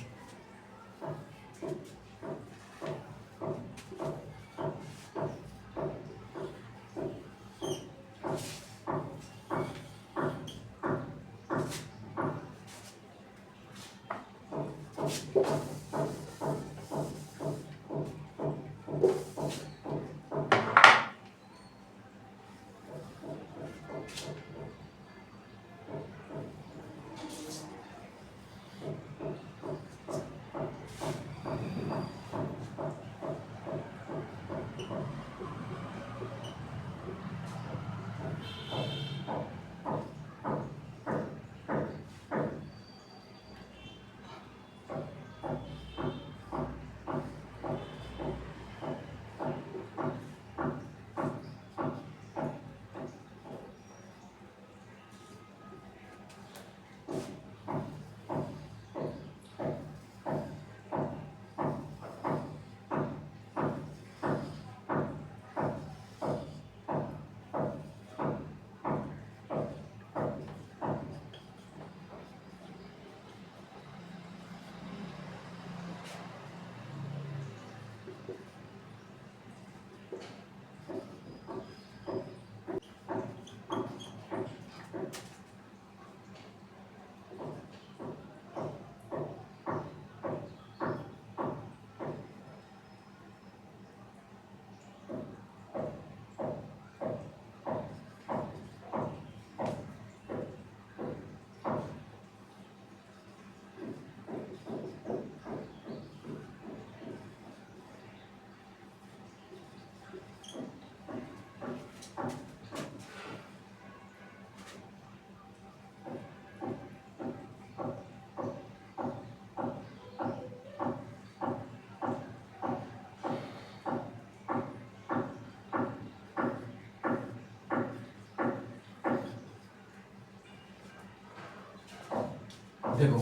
देखो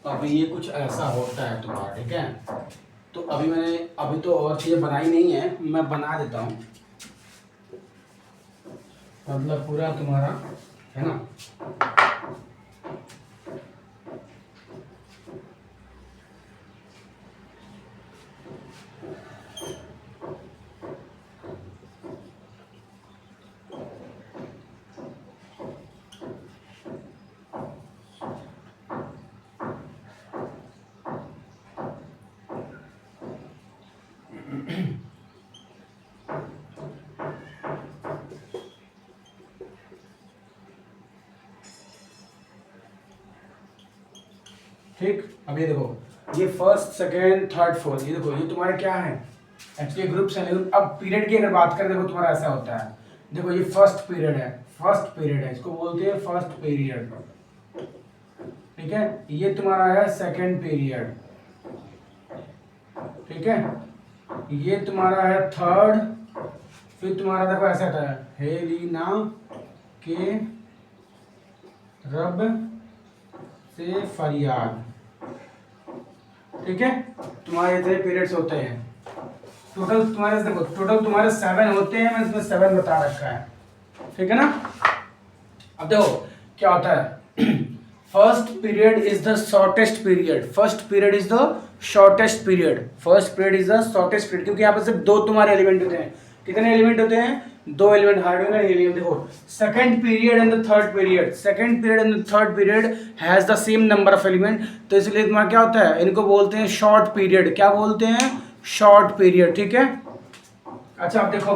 अभी ये कुछ ऐसा होता है तुम्हारा, ठीक है। तो अभी तो और चीज़ें बनाई नहीं है, मैं बना देता हूँ, मतलब पूरा तुम्हारा है ना। ठीक, अब ये देखो, ये फर्स्ट सेकेंड थर्ड फोर्थ, ये देखो ये तुम्हारा क्या है, एक्चुअली ग्रुप्स है। लेकिन अब पीरियड की अगर बात करें, देखो तुम्हारा ऐसा होता है, देखो ये फर्स्ट पीरियड है, फर्स्ट पीरियड है, इसको बोलते हैं फर्स्ट पीरियड, ठीक है। ये तुम्हारा है सेकेंड पीरियड, ठीक है। ये तुम्हारा है थर्ड, फिर तुम्हारा देखो ऐसा होता है, हेलिना के रब से फरियाद, ठीक है। तुम्हारे इतने पीरियड्स होते हैं टोटल, तुम्हारे देखो टोटल तुम्हारे 7 होते हैं, मैं इसमें 7 बता रखा है, ठीक है ना। अब देखो क्या होता है, first period is the shortest period, first period is the shortest period, first period is the shortest period, क्योंकि यहाँ पर सिर्फ 2 तुम्हारे एलिमेंट होते हैं। कितने एलिमेंट होते हैं? 2 एलिमेंट, हाइड्रोजन और हीलियम। देखो second period and the third period, second period and the third period has the same number of element, तो इसलिए तुम्हारा क्या होता है, इनको बोलते हैं शॉर्ट पीरियड। क्या बोलते हैं? शॉर्ट पीरियड, ठीक है। अच्छा अब देखो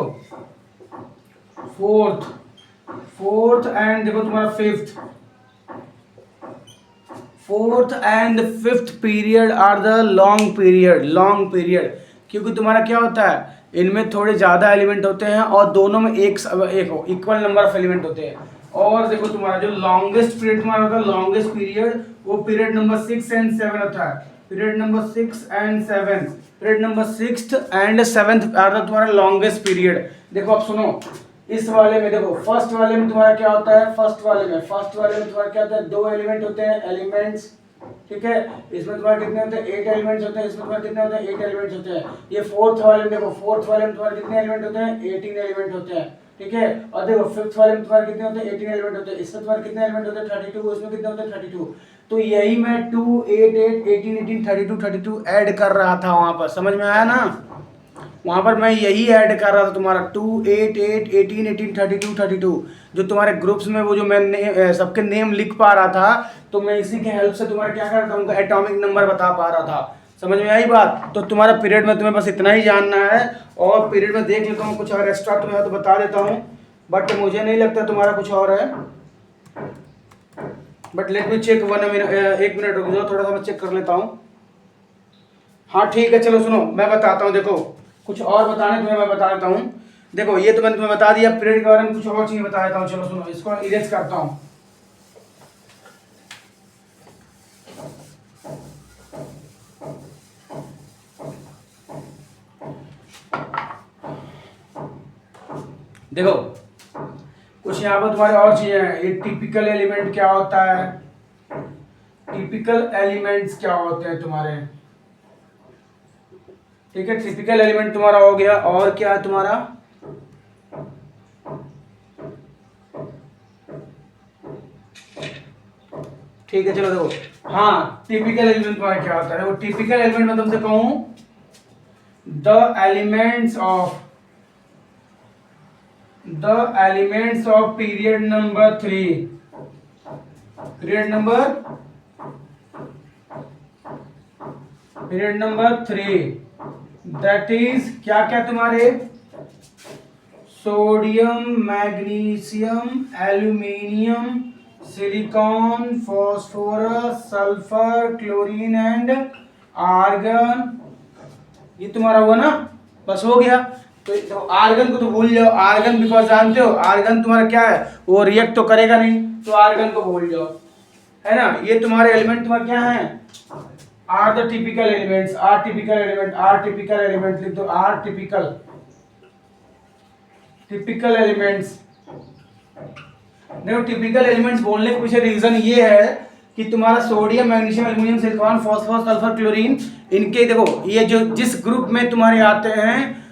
फोर्थ एंड देखो तुम्हारा fourth and fifth period are the long period, क्योंकि तुम्हारा क्या होता है, इनमें थोड़े ज़्यादा एलिमेंट होते हैं और दोनों में एक इक्वल नंबर ऑफ एलिमेंट होते हैं। और देखो तुम्हारा जो लॉन्गेस्ट पीरियड तुम्हारा होता है, लॉन्गेस्ट पीरियड, वो पीरियड नंबर 6 एंड 7 होता है, period number 6 and 7, period number 6th and 7th are the तुम्हारा लॉन्गेस्ट पीरियड। देखो अब सुनो, इस वाले में देखो, फर्स्ट वाले में तुम्हारा क्या होता है, फर्स्ट वाले में तुम्हारा क्या होता है, 2 एलिमेंट होते हैं, एलिमेंट्स, ठीक है। इसमें तुम्हारे कितने होते हैं? 8 एलिमेंट्स होते हैं, इसमें तुम्हारे कितने होते हैं? 8 एलिमेंट्स होते हैं। ये फोर्थ वाले में देखो, फोर्थ वाले में तुम्हारे कितने एलिमेंट होते हैं? 18 एलिमेंट होते हैं, ठीक है। और देखो फिफ्थ वाले में तुम्हारे कितने होते हैं? 18 एलिमेंट होते हैं। इसमें तुम्हारे कितने एलिमेंट होते हैं? 32, इसमें कितने होते हैं? 32। तो यही मैं 2 8 8 18 18 32 ऐड कर रहा था वहां पर, समझ में आया ना। वहां पर मैं यही ऐड कर रहा था तुम्हारा 2 8 8 18 18 32 जो तुम्हारे ग्रुप्स में वो जो मैं सबके नेम लिख पा रहा था, तो मैं इसी के हेल्प से तुम्हारा क्या कर रहा था, उनका एटॉमिक नंबर बता पा रहा था। समझ में आई बात? तो तुम्हारा पीरियड में तुम्हें बस इतना ही जानना है, और पीरियड में देख लेता हूँ कुछ और एक्स्ट्रा तुम्हें तो बता देता हूँ, बट मुझे नहीं लगता तुम्हारा कुछ और है। But let me check 1 minute, 1 minute रुक जाओ, थोड़ा सा मैं चेक कर लेता हूँ। हाँ ठीक है, चलो सुनो मैं बताता हूँ। देखो कुछ और बताने तुम्हें मैं बता देता हूँ। देखो ये तो मैंने तुम्हें बता दिया, पीरियड के बारे में कुछ और चीज़ बता देता हूँ। चलो सुनो, इसको इरेज करता हूँ। देखो कुछ यहाँ पर तुम्हारे और चीजें हैं। ये टिपिकल एलिमेंट क्या होता है, टिपिकल एलिमेंट्स क्या होते हैं तुम्हारे, ठीक है। टिपिकल एलिमेंट तुम्हारा हो गया, और क्या है तुम्हारा, ठीक है। चलो देखो, हाँ टिपिकल एलिमेंट तुम्हारा क्या होता है। वो टिपिकल एलिमेंट मैं तुमसे कहूं, the elements of period number 3, period number 3, that is क्या क्या तुम्हारे, sodium, magnesium, aluminium, silicon, phosphorus, sulphur, chlorine and argon. ये तुम्हारा हुआ ना, बस हो गया। तो आर्गन को तो भूल जाओ, आर्गन बिकॉज जानते हो आर्गन तुम्हारा क्या है, वो रिएक्ट तो करेगा नहीं, तो आर्गन को भूल जाओ, है ना। ये तुम्हारे एलिमेंट तुम्हारे क्या है, are the typical elements, are typical element लिख दो, आर टिपिकल एलिमेंट्स। देखो टिपिकल एलिमेंट्स बोलने के पीछे रीजन ये है कि तुम्हारा sodium, magnesium, aluminium, silicon, phosphorus, sulphur, chlorine, इनके देखो ये जो जिस ग्रुप में तुम्हारे आते हैं,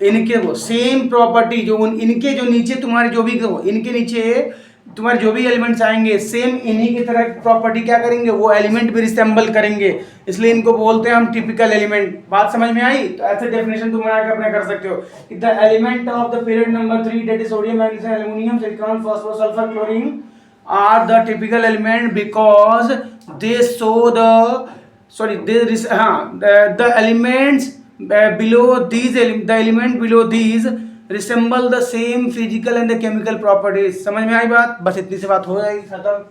इनके वो सेम प्रॉपर्टी जो इनके जो नीचे तुम्हारे जो भी इनके नीचे तुम्हारे जो भी एलिमेंट्स आएंगे सेम इन्हीं की तरह प्रॉपर्टी क्या करेंगे, वो एलिमेंट भी रिसेंबल करेंगे, इसलिए इनको बोलते हैं हम टिपिकल एलिमेंट। बात समझ में आई? तो ऐसे डेफिनेशन तुम आके अपने कर सकते हो कि the element of the period number 3 that is sodium, magnesium, aluminium, silicon, phosphorus, sulphur, chlorine are the typical element because they show the elements below these the element below these resemble the same physical and the chemical properties। समझ में आई बात? बस इतनी सी बात हो जाएगी, खत्म।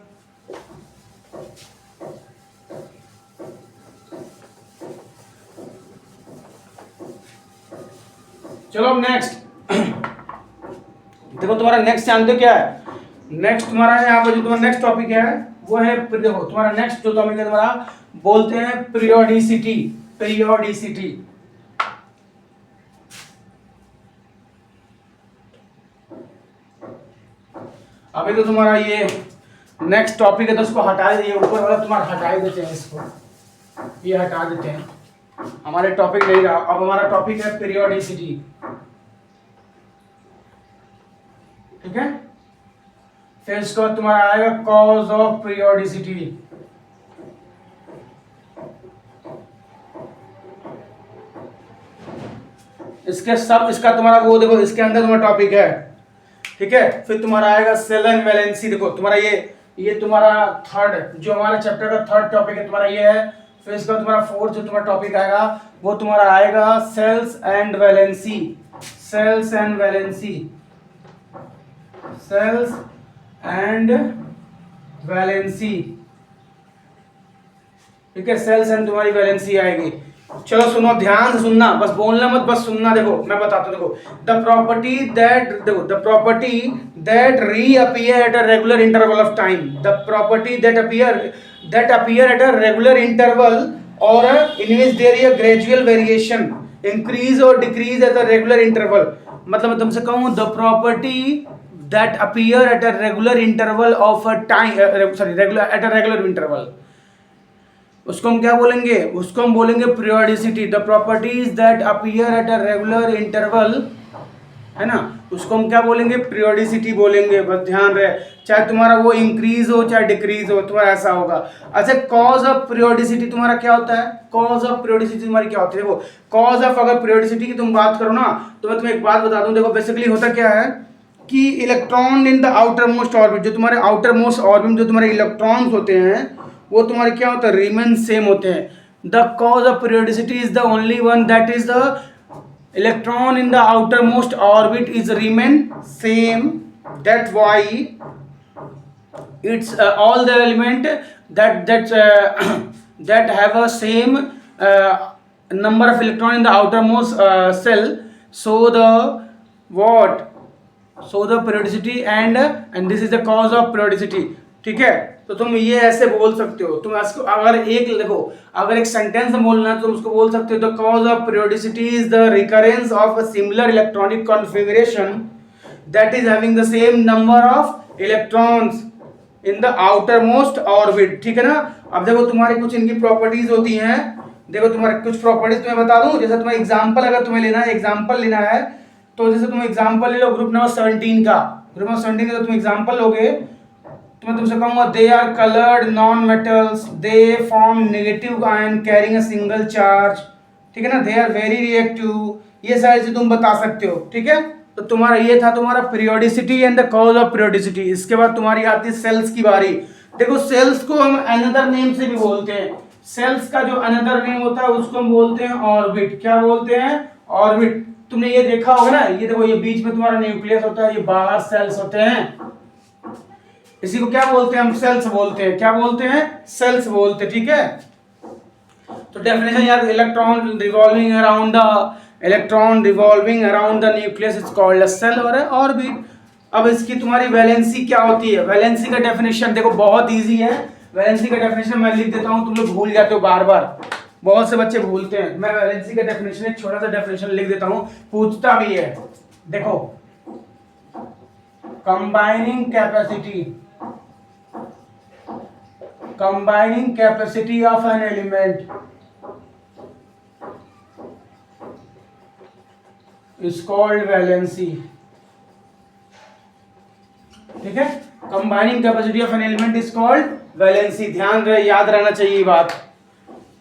चलो अब नेक्स्ट देखो, तुम्हारा नेक्स्ट जानते हो क्या है? नेक्स्ट तुम्हारा यहाँ पर जो तुम्हारा नेक्स्ट टॉपिक है वो है, देखो तुम्हारा नेक्स्ट जो टॉपिक है तुम्हारा बोलते हैं पीरियोडिसिटी। पीरियोडिसिटी अभी तो तुम्हारा ये नेक्स्ट टॉपिक है तो उसको हटा दीजिए, ऊपर वाला तुम्हारा हटा ही देते हैं, इसको ये हटा देते हैं, हमारे टॉपिक नहीं रहा। अब हमारा टॉपिक है पीरियोडिसिटी, ठीक है। फिर इसको तुम्हारा आएगा कॉज ऑफ पीरियोडिसिटी। इसका तुम्हारा वो देखो, इसके अंदर तुम्हारा टॉपिक है, ठीक है। फिर तुम्हारा आएगा सेल एंड वैलेंसी। देखो तुम्हारा ये तुम्हारा थर्ड जो हमारा चैप्टर का थर्ड टॉपिक है तुम्हारा ये है। फिर इसका तुम्हारा फोर्थ जो तुम्हारा टॉपिक आएगा वो तुम्हारा आएगा shells and valency. Shells and valency, shells and valency, ठीक है। सेल्स एंड तुम्हारी वैलेंसी आएगी। चलो सुनो, ध्यान से सुनना, बस बोलना मत, बस सुनना। देखो मैं बताता हूँ, देखो the property that reappear at a regular interval of time, the property that appear at a regular interval और in which there is a gradual variation, increase और decrease at a regular interval. मतलब मैं तुमसे कहूँ the property that appear at a regular interval of a time, sorry regular at a regular interval, उसको हम क्या बोलेंगे? उसको हम बोलेंगे periodicity. The properties that appear at a regular interval, है ना, उसको हम क्या बोलेंगे? पीरियोडिसिटी बोलेंगे। बस ध्यान रहे, चाहे तुम्हारा वो इंक्रीज हो चाहे डिक्रीज हो, तुम्हारा ऐसा होगा। अच्छा, कॉज ऑफ पीरियोडिसिटी तुम्हारा क्या होता है? कॉज ऑफ पीरियोडिसिटी तुम्हारी क्या होती है? देखो कॉज ऑफ अगर पीरियोडिसिटी की तुम बात करो ना, तो मैं तुम्हें एक बात बता दूं। देखो बेसिकली होता क्या है कि electron in the outermost orbit, जो तुम्हारे आउटर मोस्ट ऑर्बिट जो तुम्हारे इलेक्ट्रॉन्स होते हैं वो तुम्हारे क्या होता है? रिमेन सेम होते हैं। The cause of periodicity is the only one that is the electron in the outermost orbit is remain same, that why it's all the element that have a same number of electron in the outermost cell, so the periodicity and this is the cause of periodicity, ठीक है। तो तुम ये ऐसे बोल सकते हो, तुम इसको अगर एक सेंटेंस बोलना तो तुम उसको बोल सकते हो the cause of periodicity is the recurrence of a similar electronic configuration that is having the same number of electrons in the outermost orbit, ठीक है ना। अब देखो तुम्हारी कुछ इनकी प्रॉपर्टीज होती हैं। देखो तुम्हारे कुछ प्रॉपर्टीज तुम्हें बता दूं, जैसे तुम्हें एग्जांपल अगर तुम्हें लेना है, एग्जांपल लेना है तो जैसे तुम एग्जांपल ले लो ग्रुप नंबर 17 का। ग्रुप नंबर 17 का तुम एग्जांपल लोगे तो मैं तुमसे कहूंगा they are coloured non metals, they form negative ion carrying a single charge, ठीक है ना, दे आर वेरी रिएक्टिव, ये सारी चीजें तुम बता सकते हो, ठीक है। तो तुम्हारा ये था तुम्हारा periodicity and the cause of periodicity. इसके बाद तुम्हारी आती है सेल्स की बारी। देखो सेल्स को हम अनदर नेम से भी बोलते हैं। सेल्स का जो अनदर नेम होता है उसको हम बोलते हैं ऑर्बिट। क्या बोलते हैं? ऑर्बिट। तुमने ये देखा होगा ना, ये देखो ये बीच में तुम्हारा न्यूक्लियस होता है, ये बाहर सेल्स होते हैं, इसी को क्या बोलते हैं? हम सेल्स बोलते हैं। क्या बोलते हैं? सेल्स बोलते हैं, ठीक है। तो डेफिनेशन यार, electron revolving around the nucleus is called a shell और ऑर्बिट। अब इसकी तुम्हारी वैलेंसी क्या होती है? वैलेंसी का डेफिनेशन देखो बहुत इजी है। वैलेंसी का डेफिनेशन मैं लिख देता हूं, तुम लोग भूल जाते हो बार बार, बहुत से बच्चे भूलते हैं। मैं वैलेंसी का डेफिनेशन एक छोटा सा डेफिनेशन लिख देता हूं, पूछता भी है। देखो combining capacity combining capacity of an element is called valency. ठीक है, combining capacity of an element is called valency. ध्यान रहे, याद रहना चाहिए ये बात,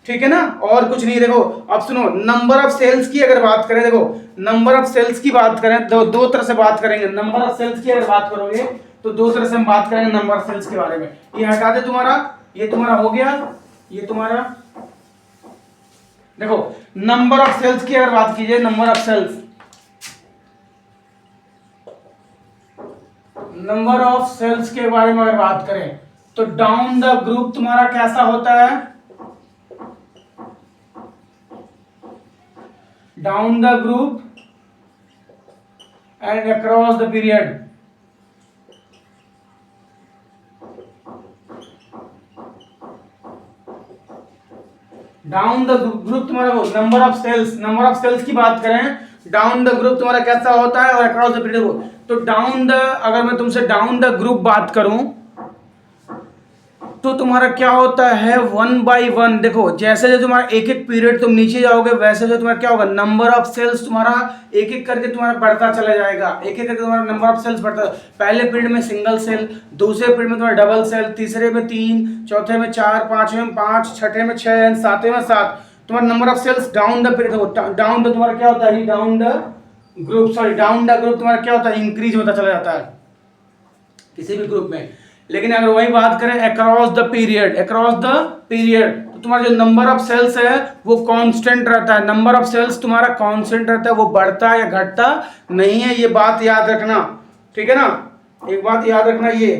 ठीक है ना, और कुछ नहीं। देखो अब सुनो, नंबर ऑफ सेल्स की अगर बात करें, देखो नंबर ऑफ सेल्स की बात करें तो दो तरह से बात करेंगे। नंबर ऑफ सेल्स की अगर बात करोगे तो दो तरह से हम बात करेंगे नंबर ऑफ सेल्स के बारे में। ये हटा दे तुम्हारा, ये तुम्हारा हो गया, ये तुम्हारा। देखो नंबर ऑफ सेल्स की अगर बात कीजिए, number of shells, number of shells के बारे में अगर बात करें तो डाउन द ग्रुप तुम्हारा कैसा होता है, down the group and across the period. Down the group तुम्हारा, number of shells, number of shells की बात करें, डाउन द ग्रुप तुम्हारा कैसा होता है और अक्रॉस द पीरियड। तो डाउन द, अगर मैं तुमसे डाउन द ग्रुप बात करूं तो तुम्हारा क्या होता है, 1 by 1। देखो जैसे जो तुम्हारा एक एक पीरियड तुम नीचे जाओगे वैसे जो तुम्हारा क्या होगा, नंबर ऑफ सेल्स तुम्हारा एक एक करके तुम्हारा बढ़ता चला जाएगा, एक एक करके तुम्हारा नंबर ऑफ सेल्स बढ़ता। पहले पीरियड में सिंगल सेल, दूसरे पीरियड में तुम्हारा डबल सेल, तीसरे में 3, चौथे में 4, पांचवें में 5, छठे में 6, सातवें में 7। तुम्हारा number of shells down the period, down the तुम्हारा क्या होता है, down the group, sorry down the group तुम्हारा क्या होता है, इंक्रीज होता चला जाता है किसी भी ग्रुप में। लेकिन अगर वही बात करें across the period, across the period, तो तुम्हारा जो नंबर ऑफ सेल्स है वो कांस्टेंट रहता है। नंबर ऑफ सेल्स तुम्हारा कांस्टेंट रहता है, वो बढ़ता या घटता नहीं है, ये बात याद रखना, ठीक है ना। एक बात याद रखना, ये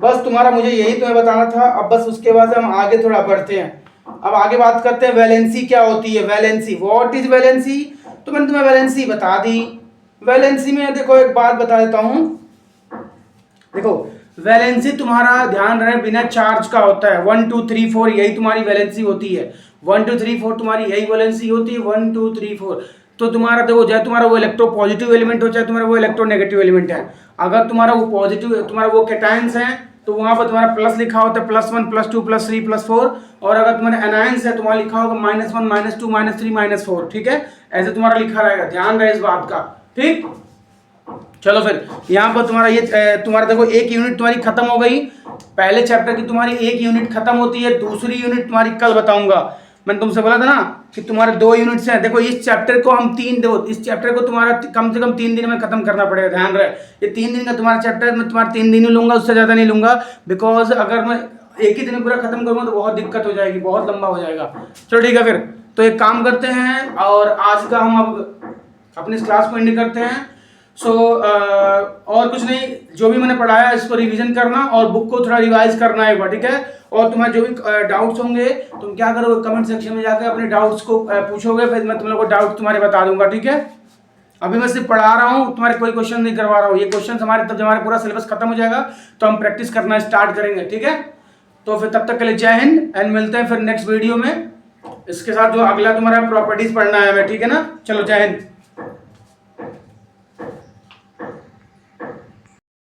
बस तुम्हारा, मुझे यही तुम्हें बताना था। अब बस उसके बाद हम आगे थोड़ा बढ़ते हैं। अब आगे बात करते हैं वैलेंसी क्या होती है। वैलेंसी, व्हाट इज वैलेंसी, तो मैंने तुम्हें वैलेंसी बता दी। वैलेंसी में देखो एक बात बता देता हूं, देखो वैलेंसी तुम्हारा ध्यान रहे बिना चार्ज का होता है। 1 2 3 4 यही तुम्हारी वैलेंसी होती है। 1 2 3 4 तुम्हारी यही वैलेंसी होती है, 1 2 3 4। तो तुम्हारा देखो, चाहे तुम्हारा वो इलेक्ट्रो पॉजिटिव एलिमेंट हो, चाहे तुम्हारा वो इलेक्ट्रो नेगेटिव एलिमेंट है, अगर तुम्हारा वो पॉजिटिव, तुम्हारा वो कैटायंस है तो वहां पर तुम्हारा प्लस लिखा होता है, +1 +2 +3 +4। और अगर तुम्हारे एनायंस है तुम्हारा लिखा होगा -1 -2 -3 -4, ठीक है, ऐसे तुम्हारा लिखा रहेगा। ध्यान रहे इस बात का, ठीक। चलो फिर यहाँ पर तुम्हारा ये तुम्हारा देखो एक यूनिट तुम्हारी खत्म हो गई। पहले चैप्टर की तुम्हारी एक यूनिट खत्म होती है, दूसरी यूनिट तुम्हारी कल बताऊंगा। मैंने तुमसे बोला था ना कि तुम्हारे 2 यूनिट्स हैं। देखो इस चैप्टर को हम 3, देखो इस चैप्टर को तुम्हारा कम से कम 3 दिन में खत्म करना पड़ेगा। ध्यान रहे, ये 3 दिन का तुम्हारा चैप्टर मैं तुम्हारा 3 दिन ही लूंगा, उससे ज़्यादा नहीं लूंगा। बिकॉज अगर मैं एक ही दिन में पूरा खत्म करूँगा तो बहुत दिक्कत हो जाएगी, बहुत लंबा हो जाएगा। चलो ठीक है, फिर तो एक काम करते हैं और आज का हम अब अपनी इस क्लास को एंड करते हैं। और कुछ नहीं, जो भी मैंने पढ़ाया इसको रिवीजन करना और बुक को थोड़ा रिवाइज करना है एक बार, ठीक है। और तुम्हारे जो भी डाउट्स होंगे तुम क्या करोगे, कमेंट सेक्शन में जाकर अपने डाउट्स को पूछोगे, फिर मैं तुम लोगों को डाउट तुम्हारे बता दूंगा, ठीक है। अभी मैं सिर्फ पढ़ा रहा हूँ, तुम्हारे कोई क्वेश्चन नहीं करवा रहा हूँ। ये क्वेश्चन हमारे तब जब हमारा पूरा सिलेबस खत्म हो जाएगा तो हम प्रैक्टिस करना स्टार्ट करेंगे, ठीक है। तो फिर तब तक के लिए जय हिंद एंड मिलते हैं फिर नेक्स्ट वीडियो में। इसके साथ जो अगला तुम्हारा प्रॉपर्टीज पढ़ना है हमें, ठीक है ना। चलो जय हिंद।